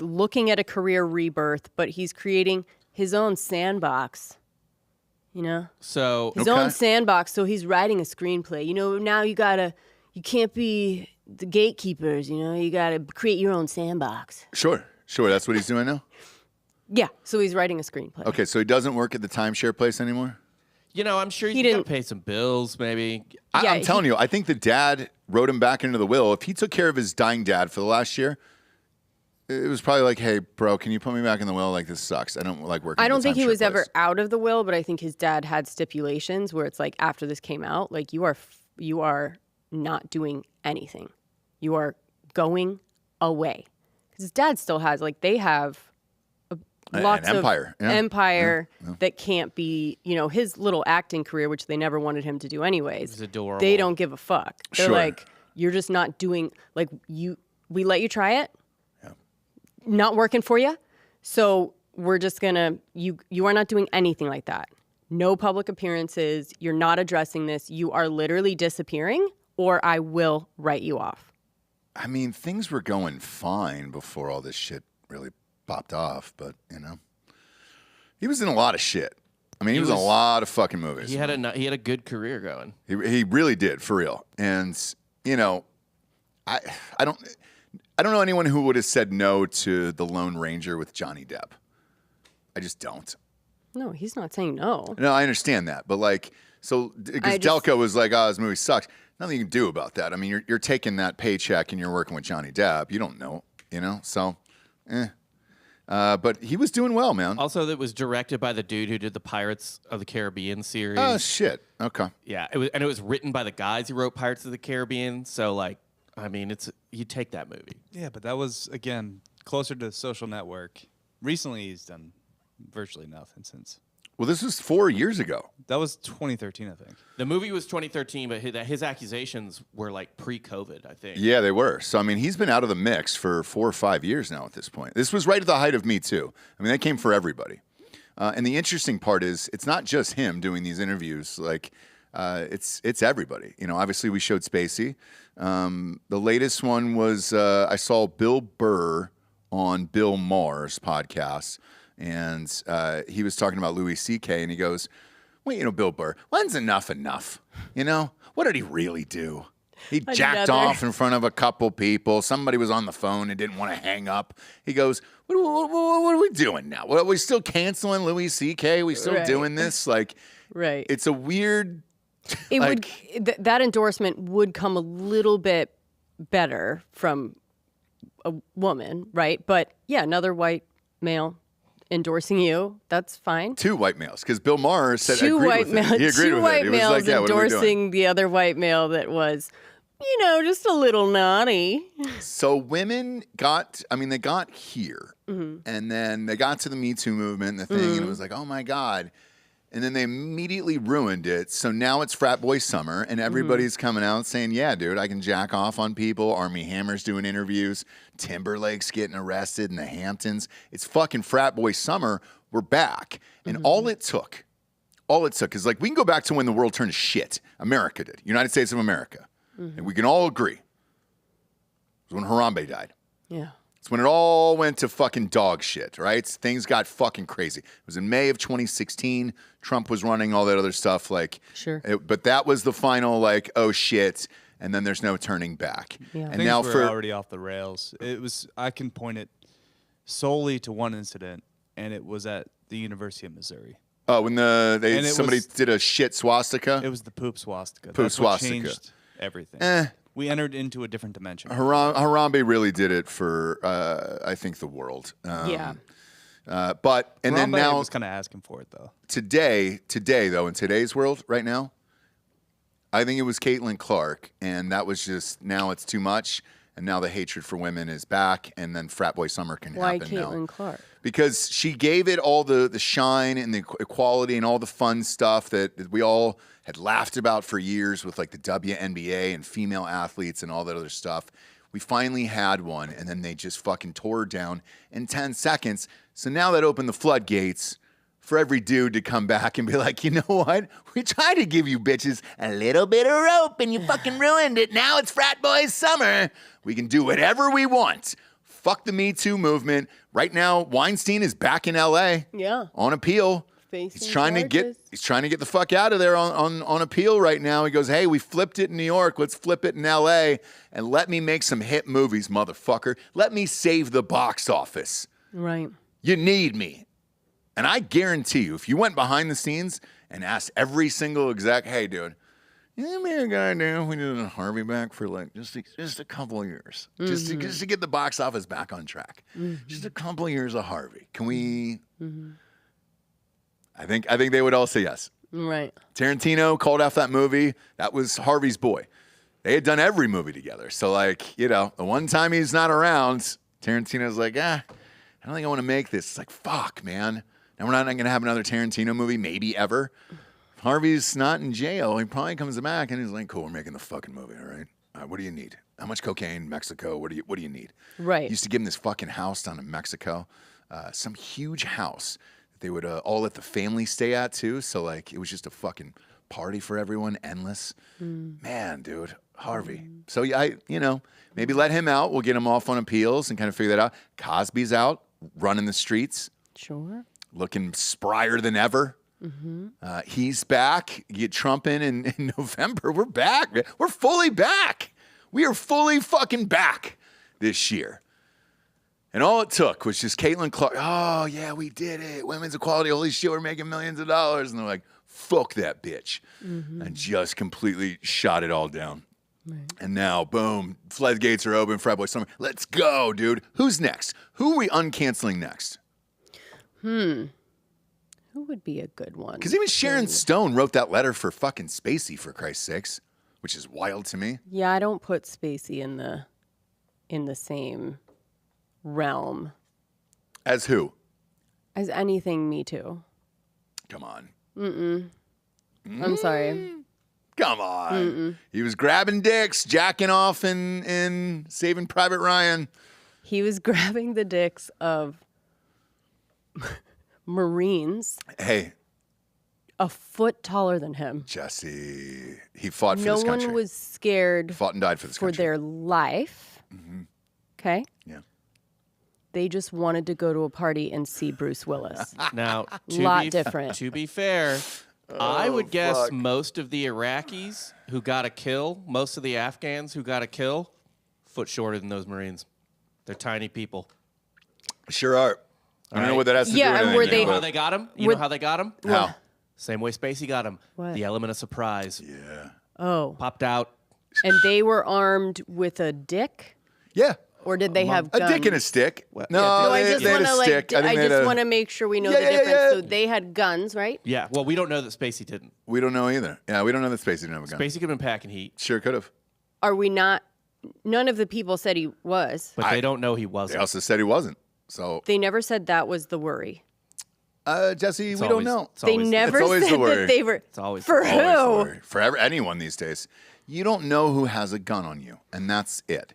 looking at a career rebirth, but he's creating his own sandbox.
So
His own sandbox. So he's writing a screenplay. Now you can't be the gatekeepers, you gotta create your own sandbox.
Sure. That's what he's doing now.
Yeah, so he's writing a screenplay.
Okay, so he doesn't work at the timeshare place anymore.
I'm sure
He
he can
didn't-
pay some bills, maybe.
Yeah,
I'm telling you, I think the dad wrote him back into the will. If he took care of his dying dad for the last year, it was probably like, hey, bro, can you put me back in the will? Like, this sucks. I don't like working.
I
at
don't
the
think he
timeshare
was ever
place.
out of the will, but I think his dad had stipulations where it's like after this came out, like you are not doing anything. You are going away. Because his dad still has, they have lots
an empire.
of
Yeah.
empire that can't be, his little acting career, which they never wanted him to do anyways.
It was adorable.
They don't give a fuck. They're
Sure.
like, you're just not doing, we let you try it. Not working for you. So we're just gonna, you are not doing anything like that. No public appearances. You're not addressing this. You are literally disappearing or I will write you off.
I mean, things were going fine before all this shit really popped off, but he was in a lot of shit. I mean, he was in a lot of fucking movies.
He had a good career going.
He really did, for real. And I don't know anyone who would have said no to The Lone Ranger with Johnny Depp. I just don't.
No, he's not saying no.
No, I understand that, but because Delco was like, "Oh, this movie sucks." Nothing you can do about that. I mean, you're taking that paycheck and you're working with Johnny Depp. You don't know, So, but he was doing well, man.
Also, that was directed by the dude who did the Pirates of the Caribbean series.
Oh shit. Okay.
Yeah, it was written by the guys who wrote Pirates of the Caribbean. So, you take that movie.
Yeah, but that was, again, closer to Social Network. Recently, he's done virtually nothing since.
Well, this was 4 years ago.
That was 2013, I think.
The movie was 2013, but his accusations were pre-COVID, I think.
Yeah, they were. So, I mean, he's been out of the mix for 4 or 5 years now at this point. This was right at the height of Me Too. I mean, that came for everybody. And the interesting part is it's not just him doing these interviews. It's everybody. Obviously we showed Spacey. The latest one was I saw Bill Burr on Bill Maher's podcast. And he was talking about Louis C.K. and he goes, well, Bill Burr, when's enough? What did he really do? He jacked off in front of a couple people. Somebody was on the phone and didn't want to hang up. He goes, what are we doing now? Are we still canceling Louis C.K.? We still doing this?
Right.
It's a weird...
That endorsement would come a little bit better from a woman, right? But yeah, another white male endorsing you, that's fine.
2 white males, because Bill Maher said
Two
agreed
white
with it.
males.
He agreed
Two
with
white
it. He was
males
like, yeah, what are we doing?
endorsing the other white male that was, just a little naughty.
So women they got here, and then they got to the Me Too movement and the thing, and it was like, oh my God. And then they immediately ruined it. So now it's frat boy summer, and everybody's coming out saying, yeah, dude, I can jack off on people. Armie Hammer's doing interviews. Timberlake's getting arrested in the Hamptons. It's fucking frat boy summer. We're back. And all it took is we can go back to when the world turned to shit. America did. United States of America. And we can all agree. was when Harambe died.
Yeah.
It's when it all went to fucking dog shit, right? Things got fucking crazy. It was in May of 2016. Trump was running all that other stuff.
Sure.
But that was the final, oh shit. And then there's no turning back.
Yeah.
And
Things
now
were
for
already off the rails. I can point it solely to one incident, and it was at the University of Missouri.
oh, when somebody did a shit swastika.
It was the poop swastika.
Poop
That's what
swastika.
changed everything. We entered into a different dimension.
Harambe really did it for, I think, the world.
Yeah.
But and then
Harambe
now
was kind of asking for it though.
today though, in today's world right now, I think it was Caitlin Clark, and that was just now it's too much, and now the hatred for women is back, and then frat boy summer can
Why
happen now.
Caitlin Clark?
Because she gave it all the shine and the equality and all the fun stuff that we all had laughed about for years with the WNBA and female athletes and all that other stuff. We finally had one, and then they just fucking tore her down in 10 seconds. So now that opened the floodgates for every dude to come back and be like, you know what? We tried to give you bitches a little bit of rope and you fucking ruined it. Now it's frat boys summer. We can do whatever we want. Fuck the Me Too movement. Right now, Weinstein is back in LA.
Yeah.
On appeal.
Facing
He's trying
charges.
to get the fuck out of there on appeal right now. He goes, hey, we flipped it in New York. Let's flip it in LA and let me make some hit movies, motherfucker. Let me save the box office.
Right.
You need me. And I guarantee you, if you went behind the scenes and asked every single exec, hey, dude, you think it'd be a good idea if we did a Harvey back for just a couple of years, just to get the box office back on track, just a couple of years of Harvey. Can we? I think they would all say yes.
Right.
Tarantino called off that movie. That was Harvey's boy. They had done every movie together. So the one time he's not around, Tarantino's like, I don't think I want to make this. It's like, fuck, man. Now we're not going to have another Tarantino movie, maybe ever. If Harvey's not in jail, he probably comes back and he's like, cool, we're making the fucking movie, all right? What do you need? How much cocaine? Mexico? What do you need?
Right.
He used to give him this fucking house down in Mexico, some huge house that they would all let the family stay at too. So it was just a fucking party for everyone, endless. Man, dude, Harvey. So maybe let him out. We'll get him off on appeals and kind of figure that out. Cosby's out, running the streets.
Sure.
Looking sprier than ever. He's back. Get Trump in November. We're back. We're fully back. We are fully fucking back this year. And all it took was just Caitlin Clark. Oh, yeah, we did it. Women's equality. Holy shit, we're making millions of dollars. And they're like, fuck that bitch. And just completely shot it all down. Right. And now, boom, floodgates are open. Frat Boy Summer. Let's go, dude. Who's next? Who are we uncanceling next?
Who would be a good one?
Because even Sharon Stone wrote that letter for fucking Spacey, for Christ's sakes, which is wild to me.
Yeah, I don't put Spacey in the same realm.
As who?
As anything Me Too.
Come on.
I'm sorry.
Come on. He was grabbing dicks, jacking off in Saving Private Ryan.
He was grabbing the dicks of Marines
Hey,
a foot taller than him.
Jesse, he fought for
No
this country.
one was scared
Fought and died for this
for
country.
their life. Okay?
Yeah.
They just wanted to go to a party and see Bruce Willis.
Now,
Different.
To be fair, I would guess most of the Iraqis who got a kill, most of the Afghans who got a kill, foot shorter than those Marines. They're tiny people.
Sure are. I don't know what that has to
Yeah,
do with
and
anything.
were
You
they-
know how they got him? You know how they got him?
How?
Same way Spacey got him.
What?
The element of surprise.
Yeah.
Oh.
Popped out.
And they were armed with a dick?
Yeah.
Or did they have
A
guns?
dick and a stick. No,
No, I
they,
just
they had
want
a
to
stick.
I
think they
just
had a-
want to make sure we know
Yeah,
the
yeah,
difference.
yeah.
So they had guns, right?
Yeah, well, we don't know that Spacey didn't.
We don't know either. Yeah, we don't know that Spacey didn't have a gun.
Spacey could have been packing heat,
Sure could have.
Are we not? None of the people said he was.
but they don't know he
They
wasn't.
also said he wasn't. So,
They never said that was the worry.
Jesse,
It's
we
always-
don't know.
it's
They
always-
never
It's always the
said
worry.
that they were.
It's always
for
the
who?
Always the worry. For anyone these days. You don't know who has a gun on you, and that's it.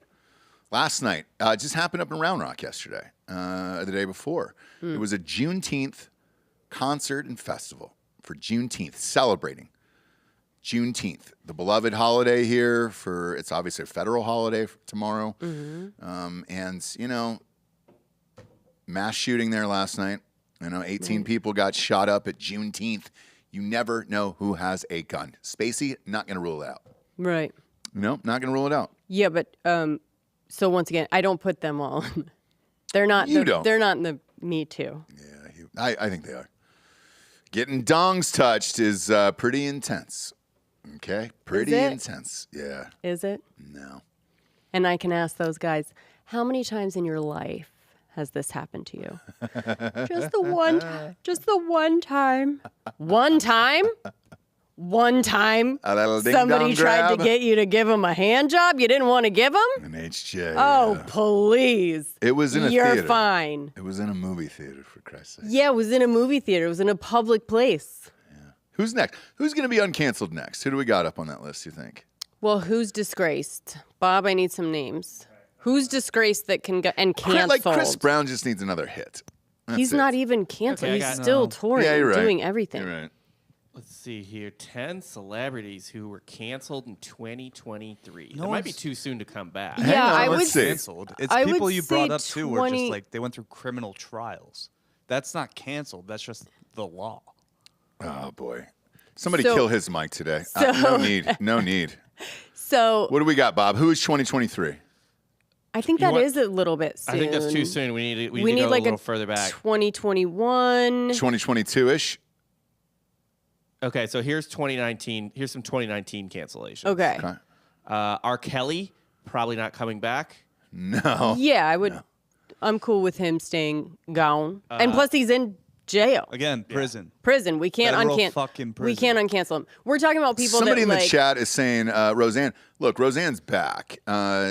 Last night, it just happened up in Round Rock yesterday, the day before. It was a Juneteenth concert and festival for Juneteenth, celebrating Juneteenth, the beloved holiday here it's obviously a federal holiday tomorrow. And, mass shooting there last night. 18 people got shot up at Juneteenth. You never know who has a gun. Spacey, not going to rule it out.
Right.
No, not going to rule it out.
Yeah, but so once again, I don't put them all. They're not. They're not in the Me Too.
Yeah, I think they are. Getting dongs touched is pretty intense. Okay, pretty intense. Yeah.
Is it?
No.
And I can ask those guys, how many times in your life has this happened to you? Just the one time. Just the one time. One time? One time
A little
somebody
ding-dong
tried to
grab.
get you to give him a hand job you didn't want to give him?
An HJ.
Oh,
yeah.
please.
It was in a
You're
theater.
fine.
It was in a movie theater, for Christ's sake.
Yeah, it was in a movie theater. It was in a public place.
Who's next? Who's going to be uncanceled next? Who do we got up on that list, you think?
Well, who's disgraced? Bob, I need some names. Who's disgraced that can go and canceled?
Like Chris Brown just needs another hit. That's
He's
it.
not even canceled.
Okay, I
He's
got-
still
No.
touring,
Yeah, you're right.
doing everything.
You're right.
Let's see here. 10 celebrities who were canceled in 2023.
No
it might be
one's-
too soon to come back.
Hang
Yeah,
on,
I
let's
would
see.
Canceled. It's
I
people
would
you brought
say
up too were
20
just like they went through criminal trials. That's not canceled. That's just the law.
Oh, boy. Somebody
So-
kill his mic today.
so-
No need. No need.
So
What do we got, Bob? Who is 2023?
I think
You
that
want-
is a little bit soon.
I think that's too soon. We need to
We need
go
like
a little further back.
2021.
2022-ish?
Okay, so here's 2019. Here's some 2019 cancellations.
Okay.
Okay.
R. Kelly, probably not coming back.
No.
Yeah, I would. I'm cool with him staying gone.
Uh,
And plus, he's in jail,
Again, prison.
prison. We can't
Federal
uncancel.
fucking
We
prison.
can't uncancel him. We're talking about people
Somebody
that
in the
like.
chat is saying, Roseanne, look, Roseanne's back.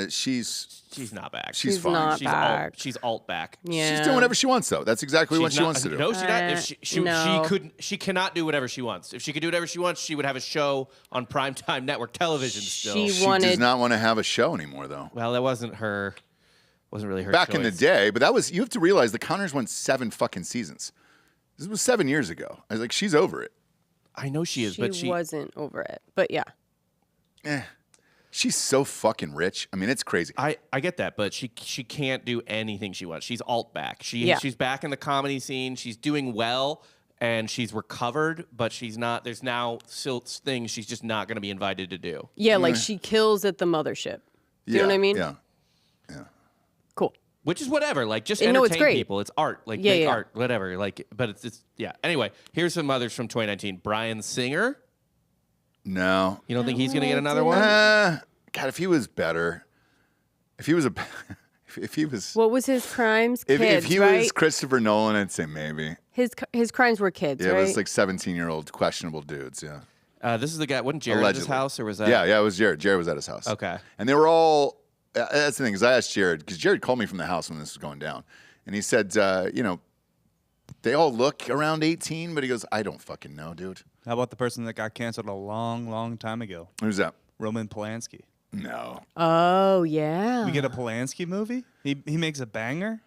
She's
Not back.
She's
She's
fine.
not
She's
back.
alt. She's alt back.
Yeah.
doing whatever she wants, though. That's exactly what
She's
she
not-
wants to do.
No, she's not. If she
no.
couldn't. She cannot do whatever she wants. If she could do whatever she wants, she would have a show on primetime network television. Still.
She
She
wanted.
does not want to have a show anymore, though.
Well, that wasn't her. Wasn't really her.
Back in the
choice.
day, but that was, you have to realize the Connors went 7 fucking seasons. This was 7 years ago. I was like, she's over it.
I know she is,
she
but she.
wasn't over it. But yeah.
She's so fucking rich. I mean, it's crazy.
I get that, but she can't do anything she wants. She's alt back.
Yeah.
She's back in the comedy scene. She's doing well, and she's recovered, but she's not. There's now still things she's just not going to be invited to do.
Yeah, like she kills at the mothership. Do you know what I mean?
Yeah.
Cool.
Which is whatever. Like just
No,
entertain
it's great.
people. It's art. Like
Yeah,
make
yeah.
art, whatever. Like, but it's yeah. Anyway, here's some others from 2019. Bryan Singer.
No.
You don't think he's going to get another one?
God, if he was better, if he was if he was,
What was his crimes?
if
Kids,
he
right?
was Christopher Nolan, I'd say maybe.
His crimes were kids,
Yeah,
right?
it was like 17-year-old questionable dudes. Yeah.
This is the guy. Wasn't Jared at his
Allegedly.
house, or was that?
Yeah, it was Jared. Jared was at his house.
Okay.
And they were all. That's the thing, because I asked Jared, because Jared called me from the house when this was going down, and he said, they all look around 18, but he goes, I don't fucking know, dude.
How about the person that got canceled a long, long time ago?
Who's that?
Roman Polanski.
No.
Oh yeah.
We get a Polanski movie? He makes a banger?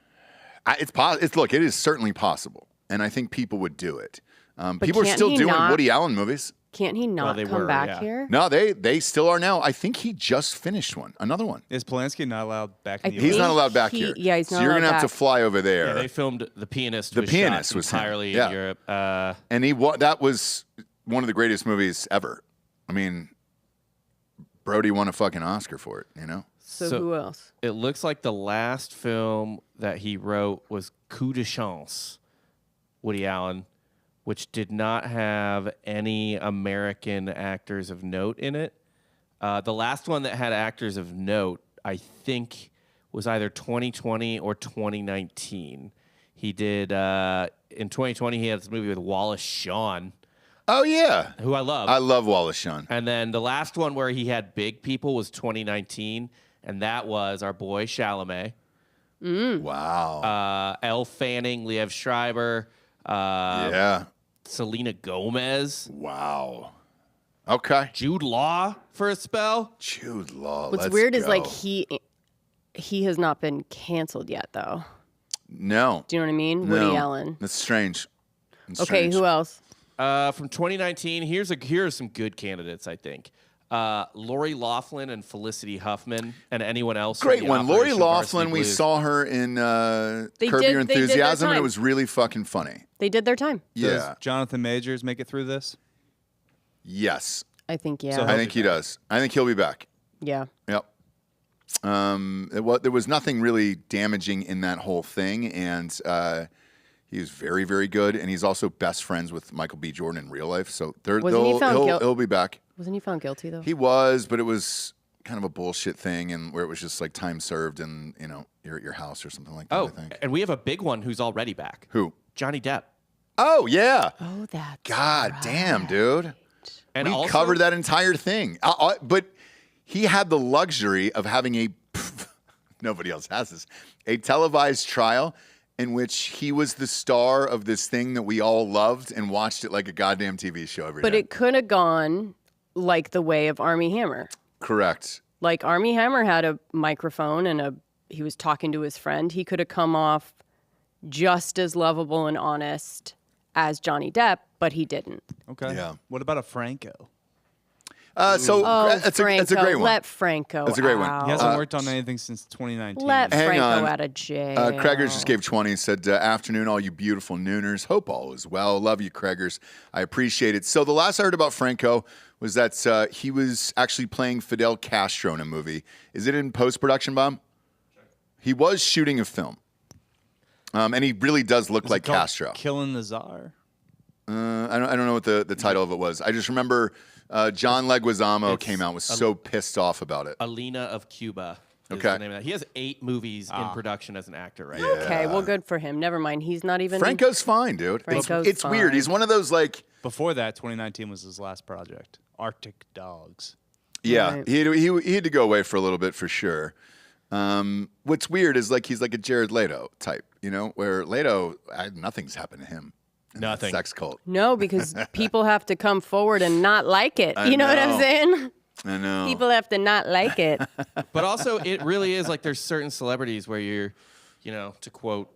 Look, it is certainly possible, and I think people would do it. People are
can't
still
he
doing
not-
Woody Allen movies.
Can't he not
they
come
were,
back
yeah.
here?
No, they still are now. I think he just finished another one.
Is Polanski not allowed back in the
He's
US?
not allowed back
he-
here.
yeah, he's
so
not
you're
allowed
gonna have to
back.
fly over there.
Yeah, they filmed The Pianist.
The
was
Pianist
shot
was him.
entirely
Yeah.
in Europe.
And that was one of the greatest movies ever. I mean, Brody won a fucking Oscar for it,
So,
So-
who else?
It looks like the last film that he wrote was Coup de Chance, Woody Allen, which did not have any American actors of note in it. The last one that had actors of note, I think, was either 2020 or 2019. He did, in 2020, he had this movie with Wallace Shawn,
Oh, yeah.
who I love.
I love Wallace Shawn.
And then the last one where he had big people was 2019, and that was our boy Chalamet,
Wow.
Elle Fanning, Liev Schreiber,
yeah.
Selena Gomez,
Wow. Okay.
Jude Law for a spell.
Jude Law.
What's
let's
weird is
go.
like he has not been canceled yet, though.
No.
Do you know what I mean?
No.
Woody Allen.
That's strange. That's
Okay,
strange.
who else?
From 2019, here are some good candidates, I think. Lori Loughlin and Felicity Huffman and anyone else.
Great
in the
one. Lori
Operation
Loughlin,
Varsity
we
Blues.
saw her in Curb
did-
Your
they did their
Enthusiasm, and it
time.
was really fucking funny.
They did their time.
Yeah.
Does Jonathan Majors make it through this?
Yes.
I think, yeah.
So
I think he does. I think he'll be back.
yeah.
Yep. There was nothing really damaging in that whole thing, and he was very, very good. And he's also best friends with Michael B. Jordan in real life, so
Wasn't he found
he'll be back.
Wasn't he found guilty, though?
He was, but it was kind of a bullshit thing, and where it was just like time served, and you're at your house or something like that. I
Oh,
think.
and we have a big one who's already back.
Who?
Johnny Depp.
Oh yeah.
Oh, that's
God damn, dude.
And
We
also,
covered that entire thing. But he had the luxury of having nobody else has this, a televised trial in which he was the star of this thing that we all loved and watched it like a goddamn TV show every day.
But it could have gone like the way of Armie Hammer.
Correct.
Like Armie Hammer had a microphone and he was talking to his friend. He could have come off just as lovable and honest as Johnny Depp, but he didn't.
Okay.
Yeah.
What about a Franco?
So
Oh,
that's
Franco,
a great one.
let Franco
That's a great one.
out.
He hasn't worked on anything since 2019.
Let
Hang
Franco
on.
out of jail.
Craigers just gave 20 and said, afternoon, all you beautiful nooners. Hope all is well. Love you, Craigers. I appreciate it. So the last I heard about Franco was that he was actually playing Fidel Castro in a movie. Is it in post-production, Bob? He was shooting a film. And he really does look
Was
like
it called
Castro.
Killing the Czar.
I don't know what the title of it was. I just remember John Leguizamo came out, was so pissed off about it.
Alina of Cuba. Is
Okay.
the name of that. He has 8 movies in production as an actor right now.
Okay, well, good for him. Never mind. He's not even.
Franco's fine, dude.
Franco's
it's weird.
fine.
He's one of those like,
Before that, 2019 was his last project. Arctic Dogs.
yeah,
Right.
he had to go away for a little bit for sure. What's weird is like he's like a Jared Leto type, where Leto, nothing's happened to him. in that
Nothing.
Sex cult.
No, because people have to come forward and not like it. You know what I'm
know.
saying?
I know.
People have to not like it.
But also, it really is like there's certain celebrities where you're, to quote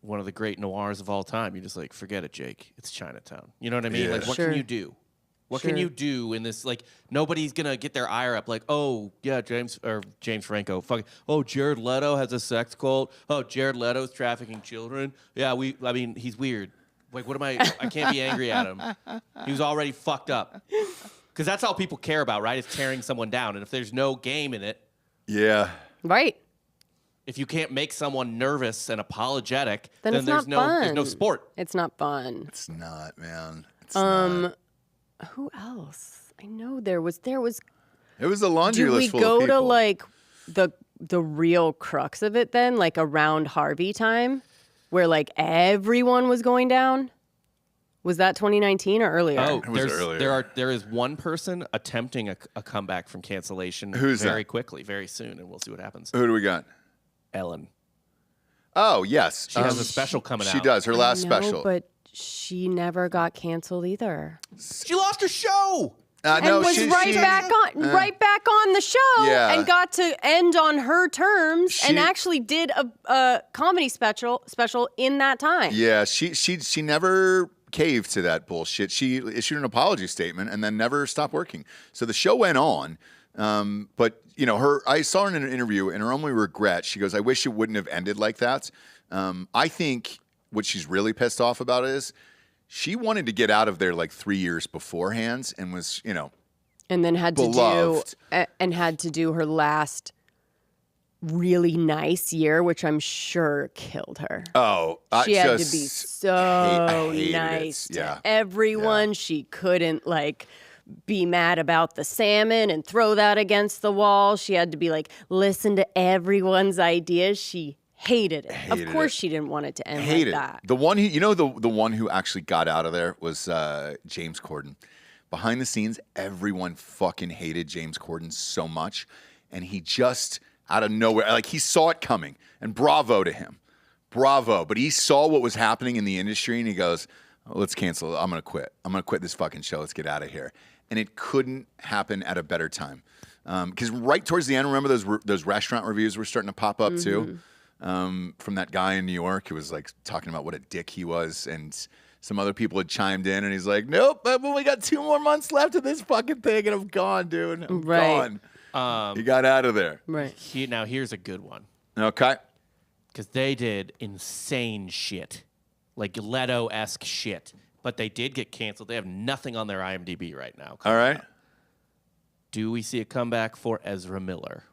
one of the great noirs of all time, you're just like, forget it, Jake. It's Chinatown. You know what I mean?
Yeah.
Like, what
Sure.
can you do? What can
Sure.
you do in this? Like, nobody's gonna get their ire up. Like, oh yeah, James Franco. Fuck. Oh, Jared Leto has a sex cult. Oh, Jared Leto's trafficking children. Yeah, I mean, he's weird. Like, what am I? I can't be angry at him. He was already fucked up. Because that's all people care about, right? Is tearing someone down. And if there's no game in it,
Yeah.
Right.
if you can't make someone nervous and apologetic,
Then it's
there's
not
there's no
fun.
sport.
It's not fun.
It's not, man. It's not.
Who else? I know there was.
It was a laundry
Do
list
we
full
go
of
to
people.
like the real crux of it then, like around Harvey time, where like everyone was going down? Was that 2019 or earlier?
Oh,
It was earlier.
there is one person attempting a comeback from cancellation
Who's
very
that?
quickly, very soon, and we'll see what happens.
Who do we got?
Ellen.
Oh, yes.
She has a special coming
She
out.
does. Her last
No,
special.
but she never got canceled either.
She lost her show.
And
no,
was
she-
right
she-
back on the show
Yeah.
and got to end on her terms and
She-
actually did a comedy special in that time.
Yeah, she never caved to that bullshit. She issued an apology statement and then never stopped working. So the show went on, but I saw her in an interview, and her only regret, she goes, "I wish it wouldn't have ended like that." I think what she's really pissed off about is she wanted to get out of there like 3 years beforehand, and was
And then had
Beloved.
to do her last really nice year, which I'm sure killed her. She had to be so
hated it.
nice
Yeah.
to everyone. She couldn't like be mad about the salmon and throw that against the wall. She had to be like, listen to everyone's ideas. She hated it.
Hated
Of course,
it.
she didn't want it to end
hated
like that.
the one who the one who actually got out of there was James Corden. Behind the scenes, everyone fucking hated James Corden so much, and he just out of nowhere, like he saw it coming, and bravo to him, bravo. But he saw what was happening in the industry, and he goes, oh, "Let's cancel. I'm gonna quit. I'm gonna quit this fucking show. Let's get out of here." And it couldn't happen at a better time, because right towards the end, remember those restaurant reviews were starting to pop up too. From that guy in New York who was like talking about what a dick he was, and some other people had chimed in, and he's like, "Nope, but we got 2 more months left of this fucking thing, and I'm gone, dude. I'm gone." He got out of there.
Right.
Now here's a good one.
Okay.
Because they did insane shit, like Leto-esque shit. But they did get canceled. They have nothing on their IMDb right now.
All right.
Do we see a comeback for Ezra Miller?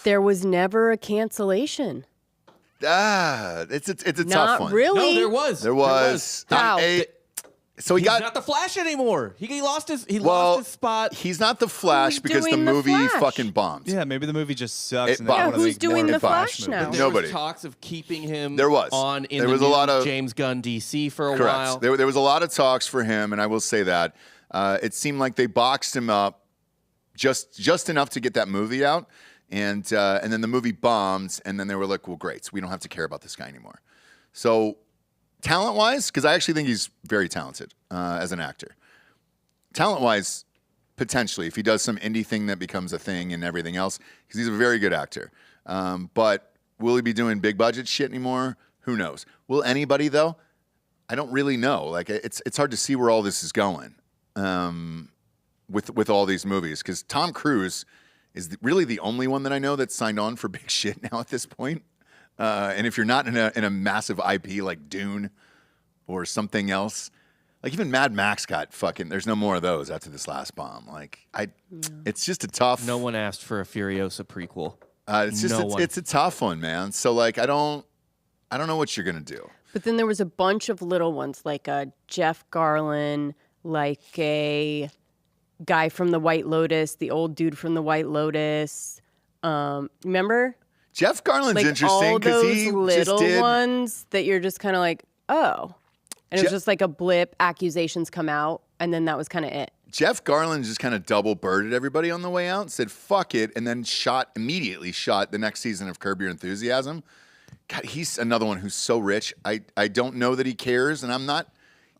There was never a cancellation.
It's a tough
Not
one.
really.
No, there was.
There was.
How?
So he
He's
got
not the Flash anymore. He lost his spot.
He's not the Flash
Who's
because the
doing the
movie
Flash?
fucking bombed.
Yeah, maybe the movie just sucks.
It
and they
bombed.
wanna
Who's
make
doing
more
the
of a
Flash
movie.
now?
There
Nobody.
was talks of keeping him
There was.
on in
There
the
was a
new
lot of-
James Gunn DC for a
Correct.
while.
There was a lot of talks for him, and I will say that it seemed like they boxed him up just enough to get that movie out, and then the movie bombed, and then they were like, "Well, great, so we don't have to care about this guy anymore." So, talent-wise, because I actually think he's very talented as an actor. Talent-wise, potentially, if he does some indie thing that becomes a thing and everything else, because he's a very good actor. But will he be doing big budget shit anymore? Who knows? Will anybody though? I don't really know. Like it's hard to see where all this is going with all these movies, because Tom Cruise is really the only one that I know that's signed on for big shit now at this point. And if you're not in a massive IP like Dune or something else. Like even Mad Max got fucking. There's no more of those after this last bomb. It's just a tough.
No one asked for a Furiosa prequel.
It's a tough one, man. So like I don't know what you're gonna do.
But then there was a bunch of little ones, like Jeff Garlin, like a guy from the White Lotus, the old dude from the White Lotus. Remember?
Jeff Garland's
Like
interesting
all
because
those
he
little
just did.
ones that you're just kind of like, oh. And it was just like a blip, accusations come out, and then that was kind of it.
Jeff Garland just kind of double birded everybody on the way out, said fuck it, and then immediately shot the next season of Curb Your Enthusiasm. God, he's another one who's so rich. I don't know that he cares, and I'm not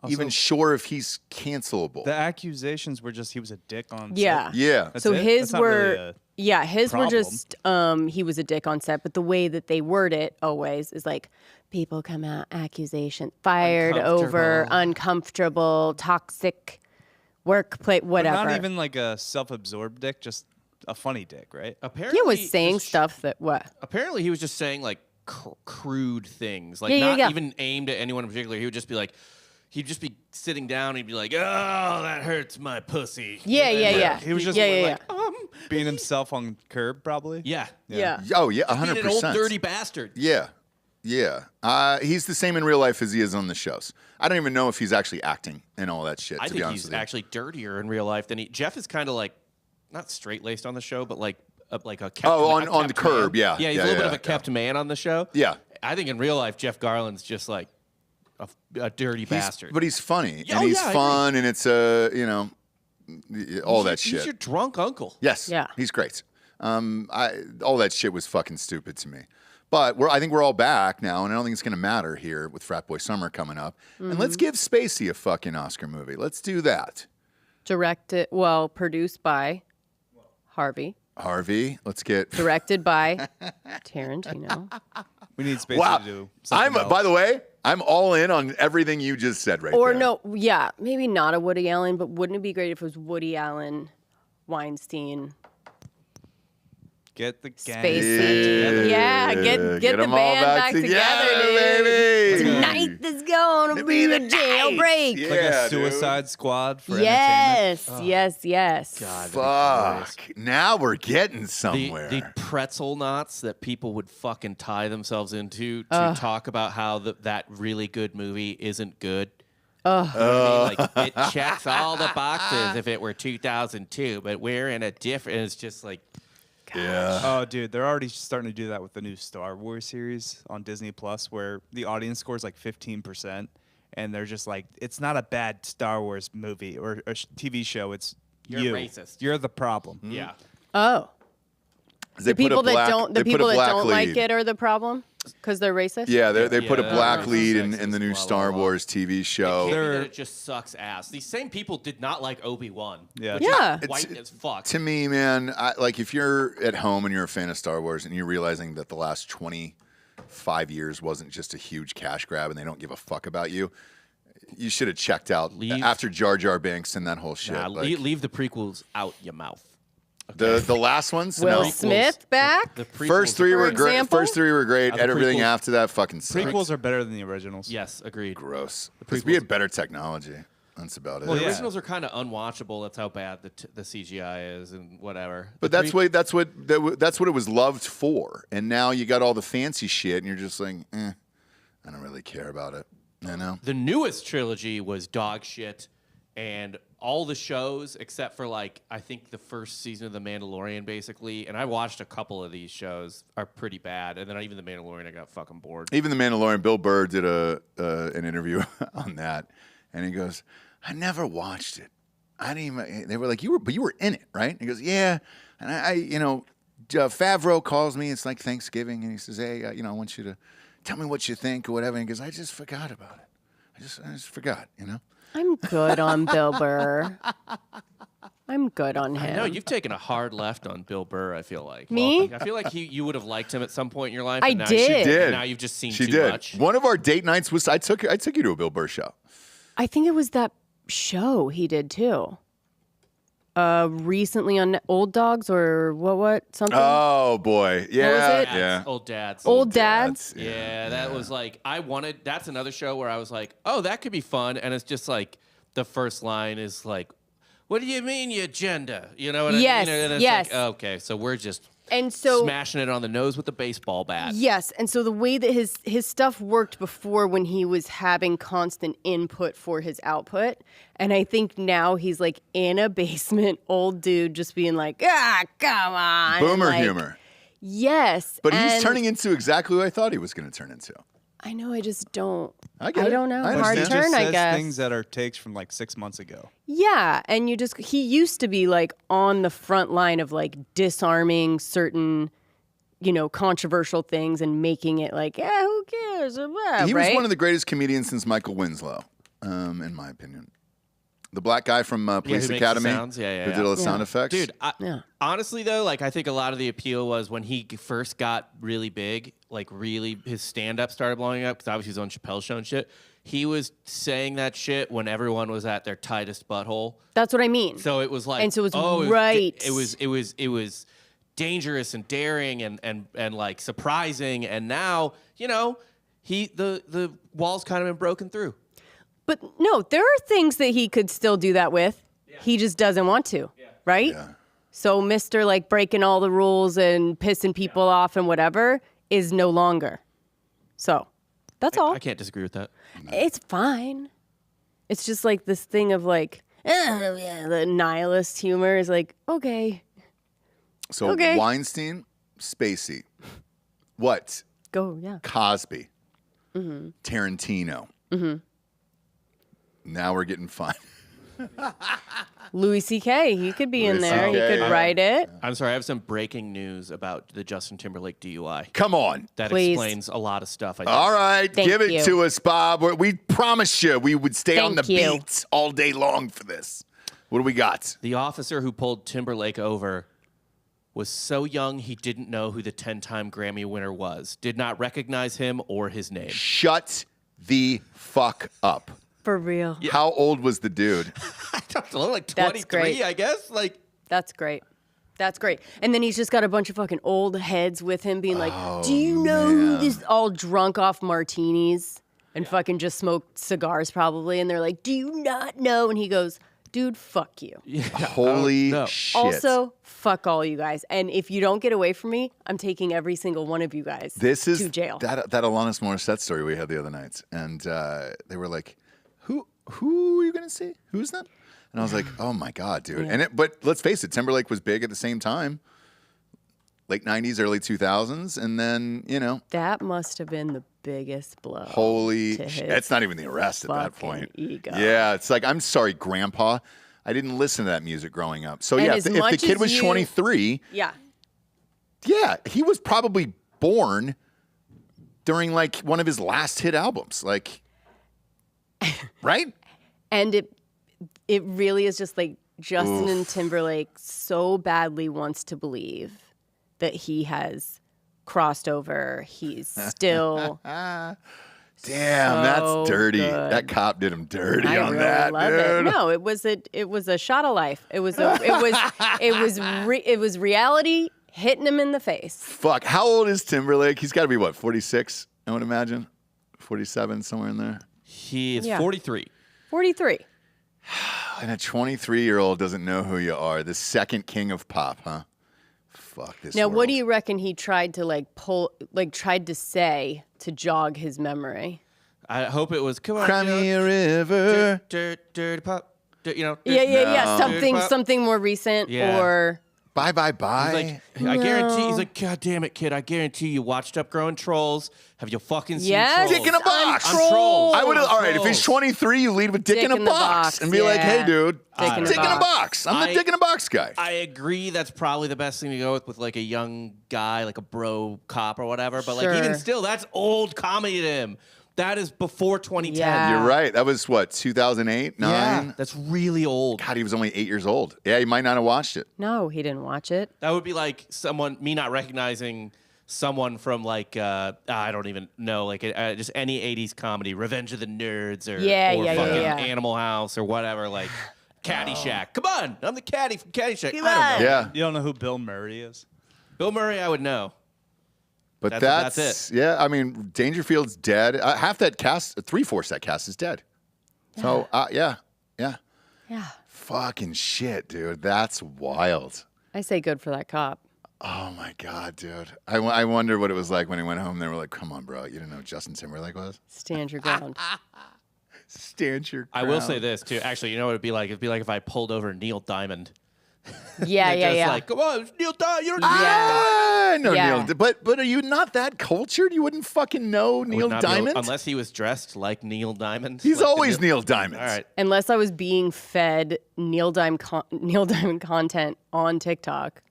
even sure if he's cancelable.
The accusations were just he was a dick on
Yeah.
set.
Yeah.
That's
So
it?
his
That's not
were,
really
his were
problem.
just, he was a dick on set, but the way that they word it always is like, people come out, accusation, fired over, uncomfortable, toxic, workplace, whatever.
Not even like a self-absorbed dick, just a funny dick, right?
Apparently,
He was saying stuff that, what?
Apparently, he was just saying like crude things, like
Yeah,
not
yeah.
even aimed at anyone in particular. He would just be like, he'd just be sitting down. He'd be like, "Oh, that hurts my pussy."
Yeah.
He was just
yeah.
being himself on Curb, probably.
Yeah.
Oh yeah,
Being
100%.
an old dirty bastard.
Yeah. He's the same in real life as he is on the shows. I don't even know if he's actually acting and all that shit.
I
to
think
be honest
he's
with you.
actually dirtier in real life than Jeff is kind of like not straight laced on the show, but like a kept,
on
kept
Curb,
man.
yeah.
Yeah, he's a little bit of a kept man on the show.
Yeah.
I think in real life, Jeff Garland's just like a dirty bastard.
But he's funny
Yeah,
and
oh,
he's
yeah, I
fun and it's all that shit.
He's your drunk uncle.
Yes.
Yeah.
He's great. All that shit was fucking stupid to me. But I think we're all back now, and I don't think it's going to matter here with Frat Boy Summer coming up. And let's give Spacey a fucking Oscar movie. Let's do that.
Produced by Harvey.
Let's get.
Directed by Tarantino.
We need space
Wow.
to do something else.
By the way, I'm all in on everything you just said right
Or
there.
no, yeah, maybe not a Woody Allen, but wouldn't it be great if it was Woody Allen, Weinstein,
Get the gang.
Spacey? Yeah, get the
'em all
band back
together,
together, dude.
baby.
Tonight is gonna be the jailbreak.
Yeah,
Like a
dude.
Suicide Squad for entertainment.
Yes.
God,
Fuck. Now we're getting somewhere.
the pretzel knots that people would fucking tie themselves into to talk about how that really good movie isn't good. You know what I mean? Like, it checks all the boxes if it were 2002, but we're in a different. It's just like.
Yeah.
Oh, dude, they're already starting to do that with the new Star Wars series on Disney Plus, where the audience score is like 15%, and they're just like, it's not a bad Star Wars movie or TV show. It's
You're
you.
racist.
You're the problem.
Yeah.
Oh,
They
the
put a
people that
black-
don't,
they
the
put a
people that
black
don't like
lead.
it are the problem because they're racist.
Yeah, they put a
Yeah,
black
they're
lead
racist,
in the new
blah, blah,
Star
blah.
Wars TV show.
Can't be
They're-
that it just sucks ass. These same people did not like Obi-Wan.
Yeah.
which
Yeah.
is white as fuck.
To me, man, like if you're at home and you're a fan of Star Wars and you're realizing that the last 20 5 years wasn't just a huge cash grab and they don't give a fuck about you, you should have checked out after Jar Jar Binks and that whole shit.
Nah,
like,
leave the prequels out your mouth.
the last ones,
Will
no.
Smith back?
The prequels,
First three were great.
example?
First three were great.
the
And everything
prequels-
after that fucking sucks.
Prequels are better than the originals.
Yes, agreed.
Gross. Because we had better technology. That's about it.
Well,
The
yeah.
originals are kind of unwatchable. That's how bad the CGI is and whatever.
But
The
that's what it was loved for. And now you got all the fancy shit, and you're just like, I don't really care about it. You know?
The newest trilogy was dog shit, and all the shows except for like I think the first season of The Mandalorian, basically. And I watched a couple of these shows are pretty bad, and then even The Mandalorian, I got fucking bored.
Even The Mandalorian, Bill Burr did an interview on that, and he goes, "I never watched it. I didn't even." They were like, "You were in it, right?" And he goes, "Yeah." And I Favreau calls me. It's like Thanksgiving, and he says, "Hey, I want you to tell me what you think or whatever." And he goes, "I just forgot about it. I just forgot, you know."
I'm good on Bill Burr. I'm good on him.
I know you've taken a hard left on Bill Burr. I feel like
Me?
I feel like you would have liked him at some point in your life.
I
and now
did.
She did.
And now you've just seen
She
too
did.
much.
One of our date nights was I took you to a Bill Burr show.
I think it was that show he did too. Recently on Old Dogs or what something.
Oh boy, yeah,
it?
yeah.
Old dads.
Old Dads.
Yeah, that was like that's another show where I was like, oh, that could be fun, and it's just like the first line is like, what do you mean your agenda? You know what
Yes,
I mean? And it's
yes.
like, okay, so we're just
And so
smashing it on the nose with a baseball bat.
yes, and so the way that his stuff worked before when he was having constant input for his output, and I think now he's like in a basement, old dude, just being like, come on,
Boomer
like,
humor.
Yes,
But he's
and
turning into exactly what I thought he was going to turn into.
I know, I just don't.
I get it.
don't know.
I
Hard
understand.
He just
turn, I
says
guess.
things that are takes from like 6 months ago.
Yeah, and he used to be like on the front line of like disarming certain, controversial things and making it like, who cares?
He was
right?
one of the greatest comedians since Michael Winslow, in my opinion. The black guy from Police
who makes the
Academy,
sounds. Yeah,
who
yeah.
did all the sound effects.
Dude,
Yeah.
honestly though, like I think a lot of the appeal was when he first got really big, like really his stand-up started blowing up because obviously he was on Chappelle's show and shit. He was saying that shit when everyone was at their tightest butthole.
That's what I mean.
So it was like,
And so it was
oh,
right.
It was dangerous and daring and like surprising. And now, the wall's kind of been broken through.
But no, there are things that he could still do that with. Yeah. He just doesn't want to, right?
Yeah.
So Mr. like breaking all the rules and pissing people off and whatever is no longer. So that's all.
I can't disagree with that.
It's fine. It's just like this thing of like, the nihilist humor is like, okay,
So
Okay.
Weinstein, Spacey, what?
go, yeah.
Cosby, Tarantino. Now we're getting fun.
Louis C.K., he could be in
Louis
there. He
CK,
could
yeah.
write it.
I'm sorry, I have some breaking news about the Justin Timberlake DUI.
Come on.
That
Please.
explains a lot of stuff. I think.
All right,
Thank
give it
you.
to us, Bob. We promised you we would stay on the
Thank you.
beats all day long for this. What do we got?
The officer who pulled Timberlake over was so young he didn't know who the 10-time Grammy winner was, did not recognize him or his name.
Shut the fuck up.
For real.
How old was the dude?
I don't know, like
That's
23,
great.
I guess. Like,
That's great. That's great. And then he's just got a bunch of fucking old heads with him being like, do you know who this, all drunk off martinis and fucking just smoked cigars probably. And they're like, do you not know? And he goes, dude, fuck you.
Holy
no.
shit.
Also, fuck all you guys. And if you don't get away from me, I'm taking every single one of you guys
This is
to jail.
that Alanis Morissette story we had the other night, and they were like, "Who are you gonna see? Who's that?" And I was like, "Oh my god, dude!"
Yeah.
But let's face it, Timberlake was big at the same time, late '90s, early 2000s, and then
That must have been the biggest blow.
holy
to
shit!
his
It's not even the arrest at that
fucking
point.
ego.
Yeah, it's like I'm sorry, Grandpa. I didn't listen to that music growing up. So
And
yeah,
as
if the
much
kid
as
was
you-
23,
Yeah.
yeah, he was probably born during like one of his last hit albums, like, right?
And it really is just like Justin Timberlake so badly wants to believe that he has crossed over. He's still
Damn, that's dirty.
good.
That cop did him dirty
I
on
really
that,
love
dude.
it. No, it was a shot of life. It was reality hitting him in the face.
Fuck. How old is Timberlake? He's got to be, what, 46, I would imagine? 47, somewhere in there.
He is
Yeah.
43.
43.
And a 23-year-old doesn't know who you are. The second king of pop, huh? Fuck this
Now,
world.
what do you reckon he tried to tried to say to jog his memory?
I hope it was, come on,
Cry me a river.
Dirt pop.
Yeah.
No.
Something more recent
Yeah.
or
Bye, bye, bye.
He's like, I guarantee. He's like, God damn it, kid! I guarantee you watched Up Growing Trolls. Have you fucking seen
Yes.
Trolls?
Dick in a box.
I'm Trolls.
I would
I'm
all right. If he's
Trolls.
23, you lead with dick in a box and be like,
yeah.
"Hey, dude,
Dick in a
dick in a
box.
box. I'm the dick in a box guy."
I agree. That's probably the best thing to go with like a young guy, like a bro cop or whatever. But like even
Sure.
still, that's old comedy to him. That is before 2010.
Yeah.
You're right. That was what 2008, 9.
Yeah, that's really old.
God, he was only 8 years old. Yeah, he might not have watched it.
no, he didn't watch it.
That would be like me not recognizing someone from like I don't even know, like just any 80s comedy, Revenge of the Nerds or
Yeah,
or
yeah,
fucking
yeah.
Animal House or whatever, like Caddyshack. Come on, I'm the caddy from Caddyshack.
Come
I don't
on.
know.
Yeah,
You don't know who Bill Murray is?
Bill Murray, I would know.
but
That's it.
yeah. I mean, Dangerfield's dead. Half that cast, 3/4 that cast is dead. So yeah.
Yeah.
Fucking shit, dude. That's wild.
I say good for that cop.
Oh my god, dude. I wonder what it was like when he went home. They were like, "Come on, bro. You didn't know who Justin Timberlake was?
Stand your ground.
Stand your
I will
ground."
say this too. Actually, you know what it'd be like? It'd be like if I pulled over Neil Diamond.
Yeah,
Just
yeah.
like, come on, it's Neil Diamond. You don't know
I know
Yeah.
Neil, but are you not that cultured? You wouldn't fucking know
Would
Neil
not be able-
Diamond?
unless he was dressed like Neil Diamond.
He's
like the
always Neil Diamond.
All right.
Unless I was being fed Neil Diamond content on TikTok,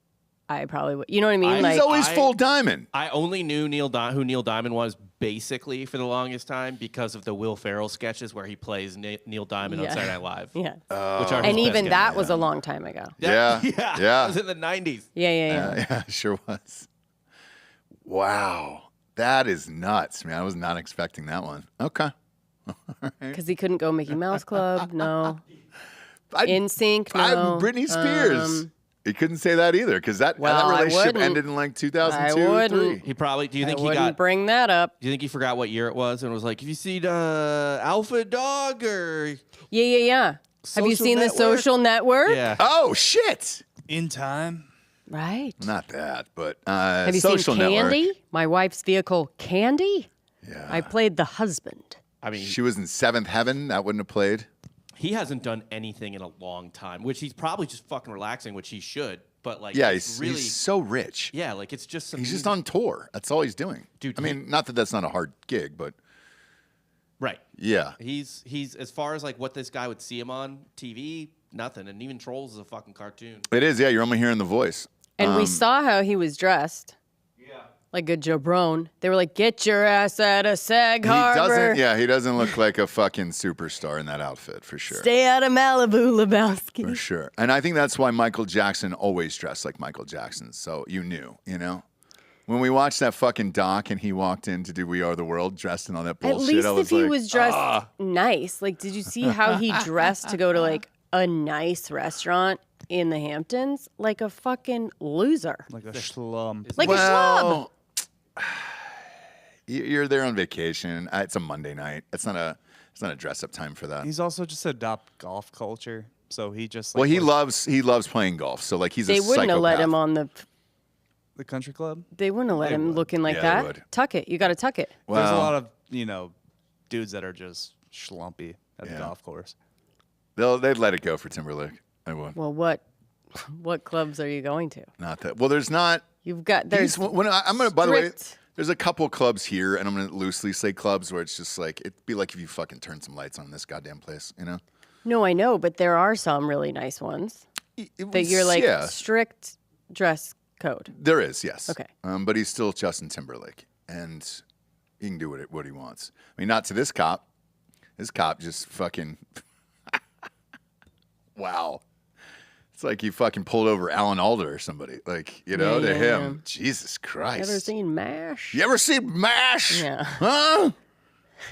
I probably would. You know what I mean?
He's always
I-
full diamond.
I only knew who Neil Diamond was basically for the longest time because of the Will Ferrell sketches where he plays Neil Diamond on
Yeah.
Saturday Night Live.
yeah.
Which are his
And
best
even
sketches.
that was a long time ago.
Yeah.
yeah.
Yeah.
It was in the 90s.
Yeah.
Yeah, sure was. Wow. That is nuts, man. I was not expecting that one. Okay.
Because he couldn't go Mickey Mouse Club. No.
I-
In Sync. No.
I'm Britney Spears. He couldn't say that either because that
Well, I
relationship
wouldn't.
ended in like 2002
I
or
wouldn't.
3.
He probably. Do you
I
think he
wouldn't
got?
bring that up.
Do you think he forgot what year it was and was like, "Have you seen Alpha Dog or
Yeah. Have you
Social
seen
Network?
The Social Network?
yeah?"
Oh, shit.
In Time?
Right.
Not that, but
Have you
Social
seen
Network.
Candy? My wife's vehicle, Candy?
Yeah.
I played the husband.
I mean,
She was in Seventh Heaven. That wouldn't have played.
he hasn't done anything in a long time, which he's probably just fucking relaxing, which he should. But like,
Yeah,
it's really,
he's so rich.
yeah, like it's just some.
He's just on tour. That's all he's doing.
Dude,
I mean, not that that's not a hard gig, but
right.
yeah.
He's as far as like what this guy would see him on TV, nothing, and even Trolls is a fucking cartoon.
It is, yeah. You're only hearing the voice.
And we saw how he was dressed.
Yeah.
Like a jabron. They were like, get your ass out of Sag
He
Harbor.
he doesn't look like a fucking superstar in that outfit, for sure.
Stay out of Malibu, Lebowski.
For sure. And I think that's why Michael Jackson always dressed like Michael Jackson. So you knew, you know? When we watched that fucking doc and he walked in to do We Are the World dressed in all that
At
bullshit,
least
I was
if he
like,
was dressed nice. Like, did you see how he dressed to go to like a nice restaurant in the Hamptons? Like a fucking loser.
Like a schlum.
Like a schlub.
You're there on vacation. It's a Monday night. It's not a dress up time for that.
He's also just adopt golf culture. So he just
Well,
like,
he loves playing golf. So like he's
They
a
wouldn't have let
psychopath.
him on the.
the country club.
They wouldn't have let him
would.
looking like
Yeah, they
that.
would.
Tuck it. You got to tuck it.
There's a
Well,
lot of, dudes that are just schlumpy at the
Yeah.
golf course.
they'd let it go for Timberlake. I would.
Well, what clubs are you going to?
Not that. Well, there's not.
You've got there's
I'm gonna. By the way,
strict-
there's a couple clubs here, and I'm gonna loosely say clubs where it's just like it'd be like if you fucking turned some lights on in this goddamn place, you know?
No, I know, but there are some really nice ones that you're like
yeah,
strict dress code.
there is, yes.
Okay.
But he's still Justin Timberlake, and he can do what he wants. I mean, not to this cop. This cop just fucking. Wow. It's like you fucking pulled over Alan Alda or somebody. Like, you know, to him. Jesus Christ.
Ever seen MASH?
You ever seen MASH?
Yeah.
Huh?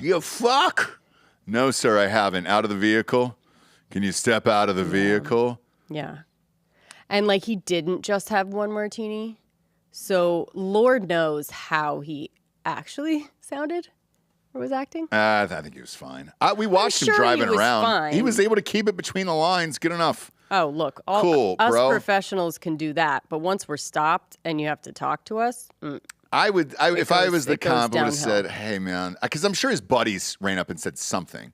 You fuck? No, sir, I haven't. Out of the vehicle? Can you step out of the vehicle?
Yeah. And like he didn't just have one martini. So Lord knows how he actually sounded or was acting.
I think he was fine. We watched him
sure
driving
he was
around.
fine.
He was able to keep it between the lines. Good enough.
Oh, look.
Cool,
us
bro.
professionals can do that. But once we're stopped and you have to talk to us,
If I was the
it goes
cop, I would have said,
downhill.
hey, man, because I'm sure his buddies ran up and said something.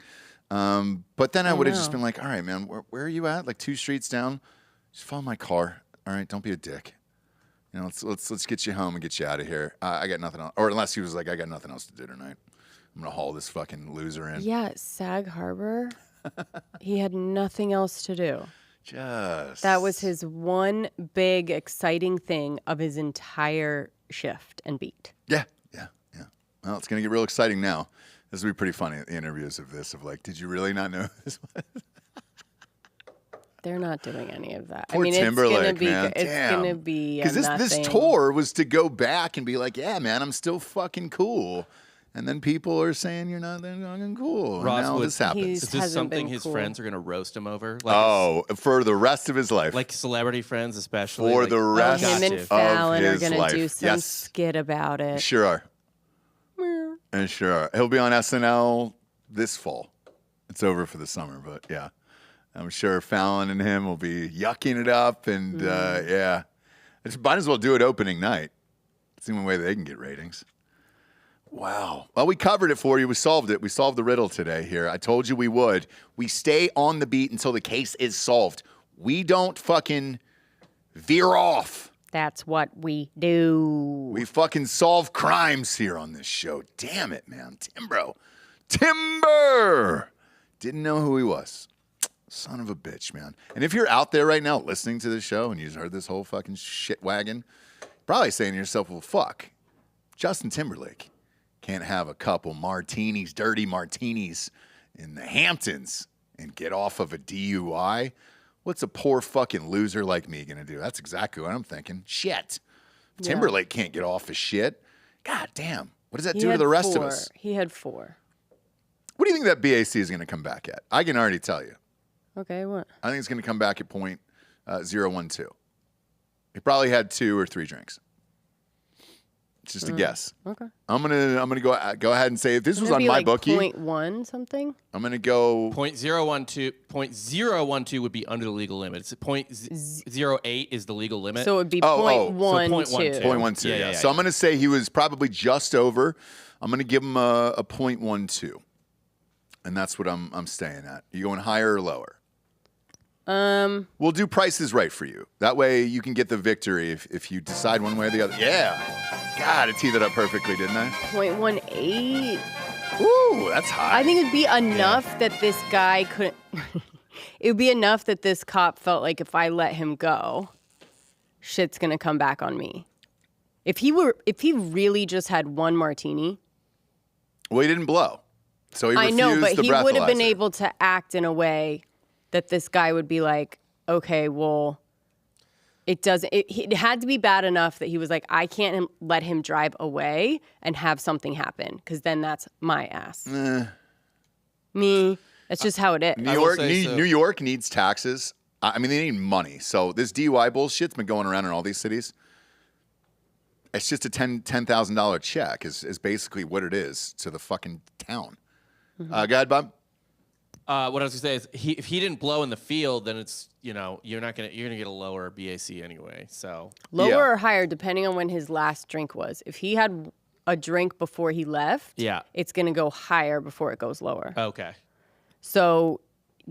But then I would have just been like, all right, man, where are you at? Like 2 streets down? Just follow my car. All right, don't be a dick. You know, let's get you home and get you out of here. I got nothing else. Or unless he was like, I got nothing else to do tonight. I'm going to haul this fucking loser in.
yeah, Sag Harbor, he had nothing else to do.
Just.
That was his one big exciting thing of his entire shift and beat.
Yeah. Well, it's going to get real exciting now. This will be pretty funny, the interviews of this, of like, did you really not know who this was?
They're not doing any of that.
Poor
I mean,
Timberlake,
it's
man.
gonna be
Because this
nothing.
tour was to go back and be like, yeah, man, I'm still fucking cool. And then people are saying you're not that fucking cool.
Ross,
and now
would-
this happens.
He's-
Is this
hasn't
something
been
his
cool.
friends are going to roast him over? Like,
Oh, for the rest of his life.
like celebrity friends, especially.
For
like,
the rest
Him and
of
Fallon are
his
gonna
life.
do some
Yes.
skit about it.
Sure are. And sure are. He'll be on SNL this fall. It's over for the summer, but yeah. I'm sure Fallon and him will be yucking it up, and yeah. It's, might as well do it opening night. It's the only way they can get ratings. Wow. Well, we covered it for you. We solved it. We solved the riddle today here. I told you we would. We stay on the beat until the case is solved. We don't fucking veer off.
That's what we do.
We fucking solve crimes here on this show. Damn it, man. Timber! Didn't know who he was. Son of a bitch, man. And if you're out there right now listening to this show and you just heard this whole fucking shit wagon, probably saying to yourself, well, fuck. Justin Timberlake can't have a couple martinis, dirty martinis in the Hamptons and get off of a DUI. What's a poor fucking loser like me gonna do? That's exactly what I'm thinking. Shit. Timberlake can't get off his shit. God damn. What does that do to the rest of us?
He had 4.
What do you think that BAC is gonna come back at? I can already tell you.
Okay, what?
I think it's gonna come back at point 0.012. He probably had 2 or 3 drinks. It's just a guess.
Okay.
I'm gonna go ahead and say if this was on
Maybe
my
like
bookie,
0.1 something.
I'm gonna go.
.012 would be under the legal limit. It's .08 is the legal limit.
So it would be
Oh, oh.
0.12.
So 0.12.
0.12.
Yeah,
Yeah,
yeah,
So
yeah.
I'm gonna say he was probably just over. I'm gonna give him a 0.12, and that's what I'm staying at. You going higher or lower? We'll do prices right for you. That way you can get the victory if you decide one way or the other. Yeah. God, I teed that up perfectly, didn't I?
0.18.
Ooh, that's high.
I think it'd be enough that this guy couldn't. It would be enough that this cop felt like if I let him go, shit's gonna come back on me. If he really just had one martini,
Well, he didn't blow, so he
I
refused
know, but
the
he would have been
breathalyzer.
able to act in a way that this guy would be like, okay, well, it doesn't. It had to be bad enough that he was like, I can't let him drive away and have something happen, because then that's my ass. Me. That's just how it is.
New
I will
York,
say so.
New York needs taxes. I mean, they need money. So this DUI bullshit's been going around in all these cities. It's just a $10,000 check is basically what it is to the fucking town. Go ahead, Bob.
What I was gonna say is, if he didn't blow in the field, then it's you're gonna get a lower BAC anyway. So
Lower
Yeah.
or higher, depending on when his last drink was. If he had a drink before he left,
Yeah.
it's going to go higher before it goes lower.
okay,
So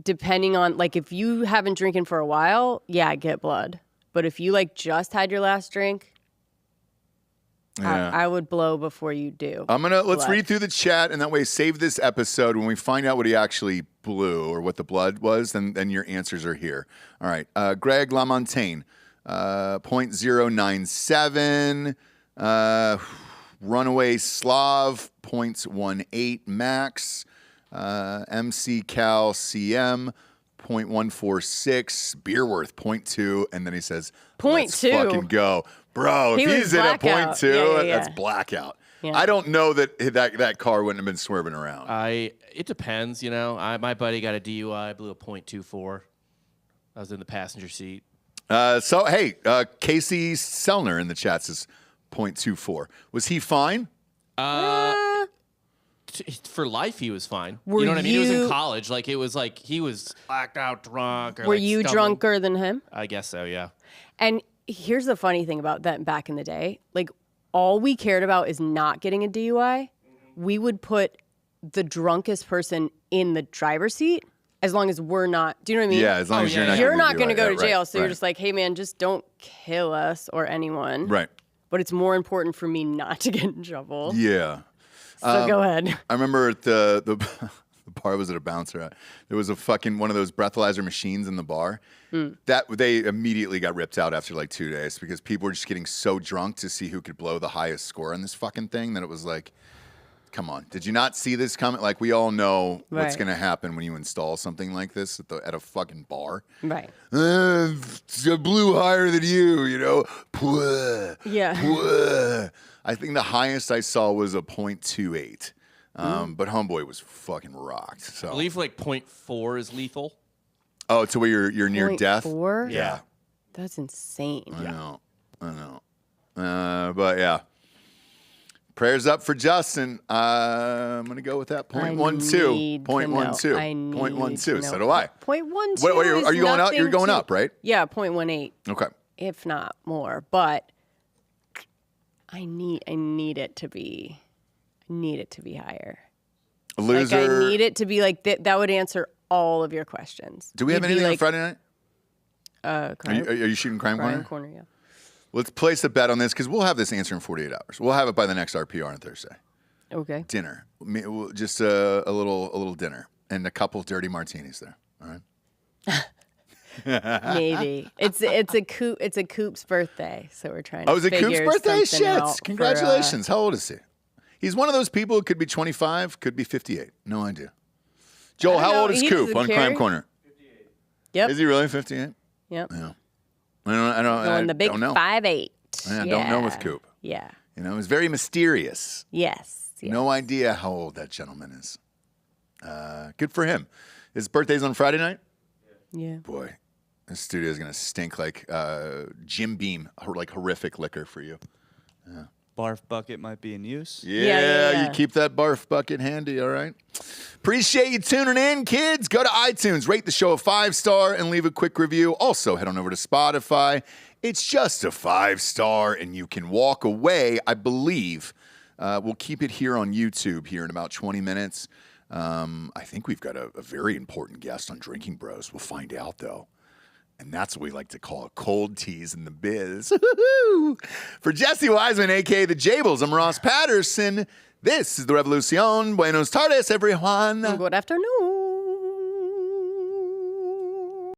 depending on, like, if you haven't drinking for a while, yeah, get blood. But if you, like, just had your last drink,
Yeah.
I would blow before you do.
Let's
blood.
read through the chat, and that way save this episode. When we find out what he actually blew or what the blood was, then your answers are here. All right. Greg LaMontagne, 0.097. Runaway Slav, 0.18 max. MC Cal CM, 0.146, beer worth 0.2, and then he says, let's
0.2.
fucking go. Bro,
He
if
was
he's at a
blackout.
0.2,
Yeah.
that's blackout.
Yeah.
I don't know that car wouldn't have been swerving around.
It depends, you know. My buddy got a DUI, blew a .24. I was in the passenger seat.
Casey Sellner in the chat says 0.24. Was he fine?
For life, he was fine.
Were
You know what I mean? He was in
you-
college. Like, it was like he was blacked out drunk. Or
Were
like
you
stumbling.
drunker than him?
I guess so, yeah.
And here's the funny thing about that back in the day. Like, all we cared about is not getting a DUI. We would put the drunkest person in the driver's seat as long as we're not. Do you know what I mean?
Yeah, as long as
yeah,
you're
You're
not
not going to go to
right,
jail. So
right.
you're just like, hey, man, just don't kill us or anyone.
Right.
But it's more important for me not to get in trouble.
Yeah.
So go ahead.
I remember at the bar was at a bouncer. There was a fucking one of those breathalyzer machines in the bar. That they immediately got ripped out after like 2 days because people were just getting so drunk to see who could blow the highest score on this fucking thing that it was like, come on, did you not see this coming? Like we all know what's
Right.
going to happen when you install something like this at a fucking bar.
Right.
I blew higher than you know. Pwah,
Yeah.
pwah. I think the highest I saw was a 0.28. But Homeboy was fucking rocked. So
I believe like .4 is lethal.
to where you're near death.
0.4?
Yeah.
That's insane.
I know. But yeah. Prayers up for Justin. I'm gonna go with that 0.12.
need to
0.12.
know. I need
0.12.
to
So
know.
do I.
0.12.
What are you
is
going up? You're
nothing
going
to-
up, right?
Yeah, 0.18,
Okay.
if not more. But I need it to be higher.
Loser.
Like I need it to be like that would answer all of your questions.
Do we have
You'd be
anything on
like,
Friday night?
Crime,
Are you shooting Crime
Crime
Corner?
Corner, yeah.
Let's place a bet on this because we'll have this answer in 48 hours. We'll have it by the next RPR on Thursday.
Okay.
Dinner. Just a little dinner and a couple dirty martinis there. All right.
Maybe. It's a Coop's birthday, so we're trying to
Oh, is it Coop's
figure
birthday?
something out
Shit.
for,
Congratulations. How old is he? He's one of those people who could be 25, could be 58. No idea. Joel,
I don't
how
know.
old is
He
Coop
doesn't
on
care.
Crime Corner?
Yep.
Is he really 58?
Yep.
Yeah. I
Going the big
don't know.
5'8".
Yeah, I don't know with Coop.
Yeah.
You know, it's very mysterious.
Yes.
No idea how old that gentleman is. Good for him. His birthday's on Friday night?
Yeah.
Boy, this studio is going to stink like Jim Beam, like horrific liquor for you.
Barf bucket might be in use.
Yeah.
You keep that barf bucket handy, all right? Appreciate you tuning in, kids. Go to iTunes, rate the show a 5-star, and leave a quick review. Also, head on over to Spotify. It's just a 5-star, and you can walk away, I believe. We'll keep it here on YouTube here in about 20 minutes. I think we've got a very important guest on Drinking Bros. We'll find out, though. And that's what we like to call a cold tease in the biz. For Jessie Wiseman, a.k.a. The Jables, I'm Ross Patterson. This is The Revolucion. Buenos tardes, everyone.
Good afternoon.